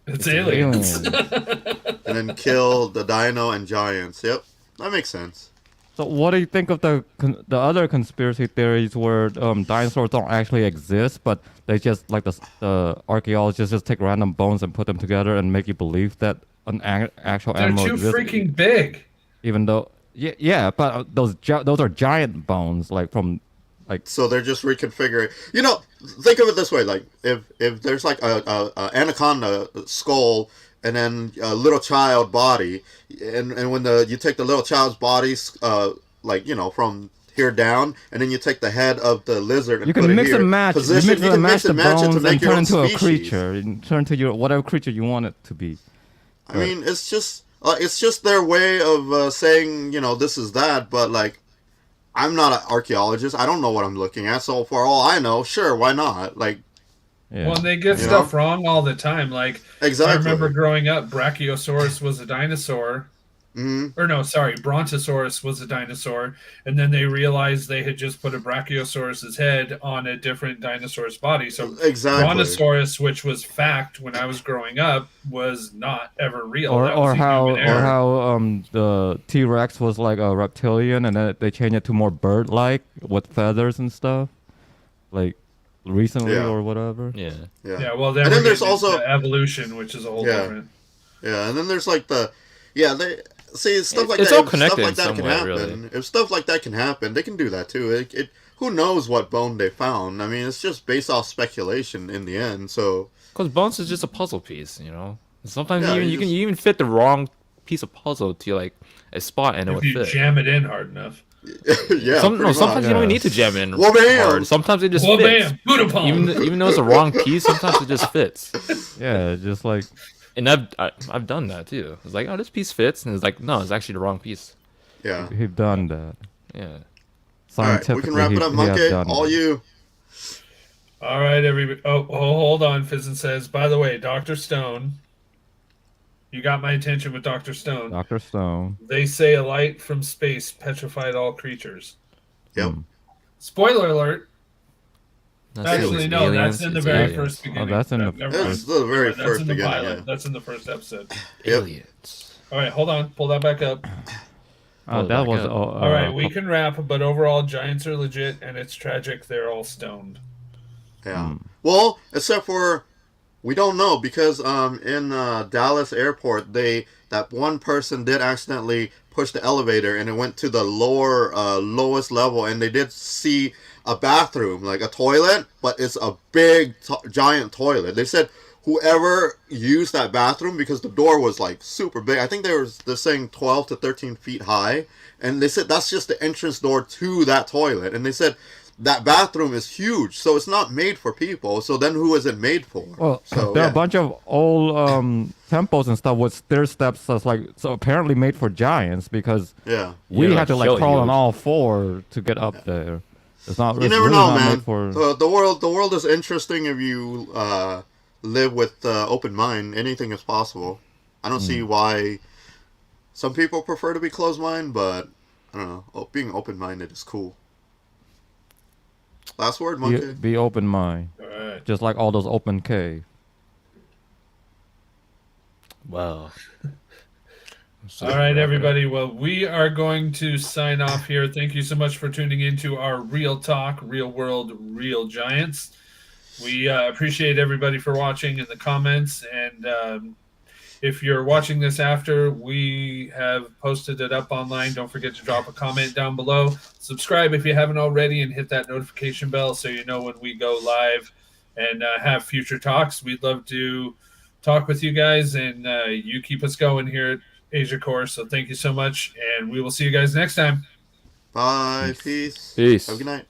It's it's aliens. aliens. and then killed the dino and giants. Yep, that makes sense. So, what do you think of the other conspiracy theories where dinosaurs don't actually exist, but they just like the archaeologists just take random bones and put them together and make you believe that an actual They're animal too exists, freaking big. even though yeah, but those are giant bones, like from like So they're just reconfiguring. You know, think of it this way: like if there's like a anaconda skull and then a little child body, and when you take the little child's body, like you know from here down, and then you take the head of the lizard and you put can it mix here, and match. position, You mix and match the match it to bones make and your turn own into a species. creature. You turn to your whatever creature you want it to be. I mean, it's just their way of saying, you know, this is that. But like, I'm not an archaeologist. I don't know what I'm looking at. So for all I know, sure, why not? Like, Yeah. Well, and they get You stuff know? wrong all the time. Like exactly. I remember growing up, Brachiosaurus was a dinosaur. Hmm. Or no, sorry, Brontosaurus was a dinosaur, and then they realized they had just put a Brachiosaurus's head on a different dinosaur's body. So Exactly. Brontosaurus, which was fact when I was growing up, was not ever real. Or That was or a how human or error. how the T-Rex was like a reptilian and then they changed it to more bird-like with feathers and stuff, like recently Yeah. or whatever. Yeah. Yeah. Yeah, well, then And we're then there's getting into also evolution, which is a whole Yeah. different. yeah, and then there's like they see stuff like It's that. all If connected stuff like in that some can way, happen. really. If stuff like that can happen, they can do that too. Who knows what bone they found? I mean, it's just based off speculation in the end. So Because bones is just a puzzle piece, you know. Sometimes Yeah, you even fit the wrong piece of puzzle to like a spot and it If would you fit. jam it in hard enough. yeah, pretty Sometimes much. you don't even Yeah. need to jam it in Well, bam! hard. Sometimes it just Well, fits. bam, Buddha palm. Even though it's the wrong piece, sometimes it just fits. Yeah, just like And I've done that too. It's like, oh, this piece fits, and it's like, no, it's actually the wrong piece. Yeah. he've done that. Yeah. All right, Scientifically, we can wrap it up, he has Monkey. done All that. you. All right, everybody. Oh, hold on. Fizzin says, by the way, Dr. Stone, you got my attention with Dr. Stone. Dr. Stone. They say a light from space petrified all creatures. Yep. Hmm. Spoiler alert. That's Actually, it's no, aliens, that's in the it's very aliens. first beginning. that's in the Never That's mind. the very That's first in the beginning. pilot. Yeah. That's in the first episode. Yep. Aliens. All right, hold on. Pull that back up. Pull it That back was up. All right, we can wrap, but overall, giants are legit, and it's tragic. They're all stoned. Yeah. Well, except for we don't know because in Dallas airport that one person did accidentally push the elevator and it went to the lowest level and they did see a bathroom, like a toilet, but it's a big giant toilet. They said whoever used that bathroom, because the door was like super big, I think they're saying 12 to 13 feet high, and they said that's just the entrance door to that toilet, and they said that bathroom is huge, so it's not made for people. So then who is it made for? Well, So, there are yeah. a bunch of old temples and stuff with stair steps that's like so apparently made for giants because Yeah. we Yeah, had to like like crawl on huge. all four to get up there. It's not. You it's never really know, not man. made for- The world is interesting if you live with open mind. Anything is possible. I don't see why some people prefer to be closed mind, but I don't know. Being open minded is cool. Last word, Monkey. be open mind, All right. just like all those open cave. Wow. All right, everybody. Well, we are going to sign off here. Thank you so much for tuning into our Real Talk, Real World, Real Giants. We appreciate everybody for watching in the comments. And If you're watching this after, we have posted it up online. Don't forget to drop a comment down below. Subscribe if you haven't already, and hit that notification bell so you know when we go live and have future talks. We'd love to talk with you guys, and you keep us going here at Asia Core. So thank you so much, and we will see you guys next time. Bye. Peace. Peace. Have a good night.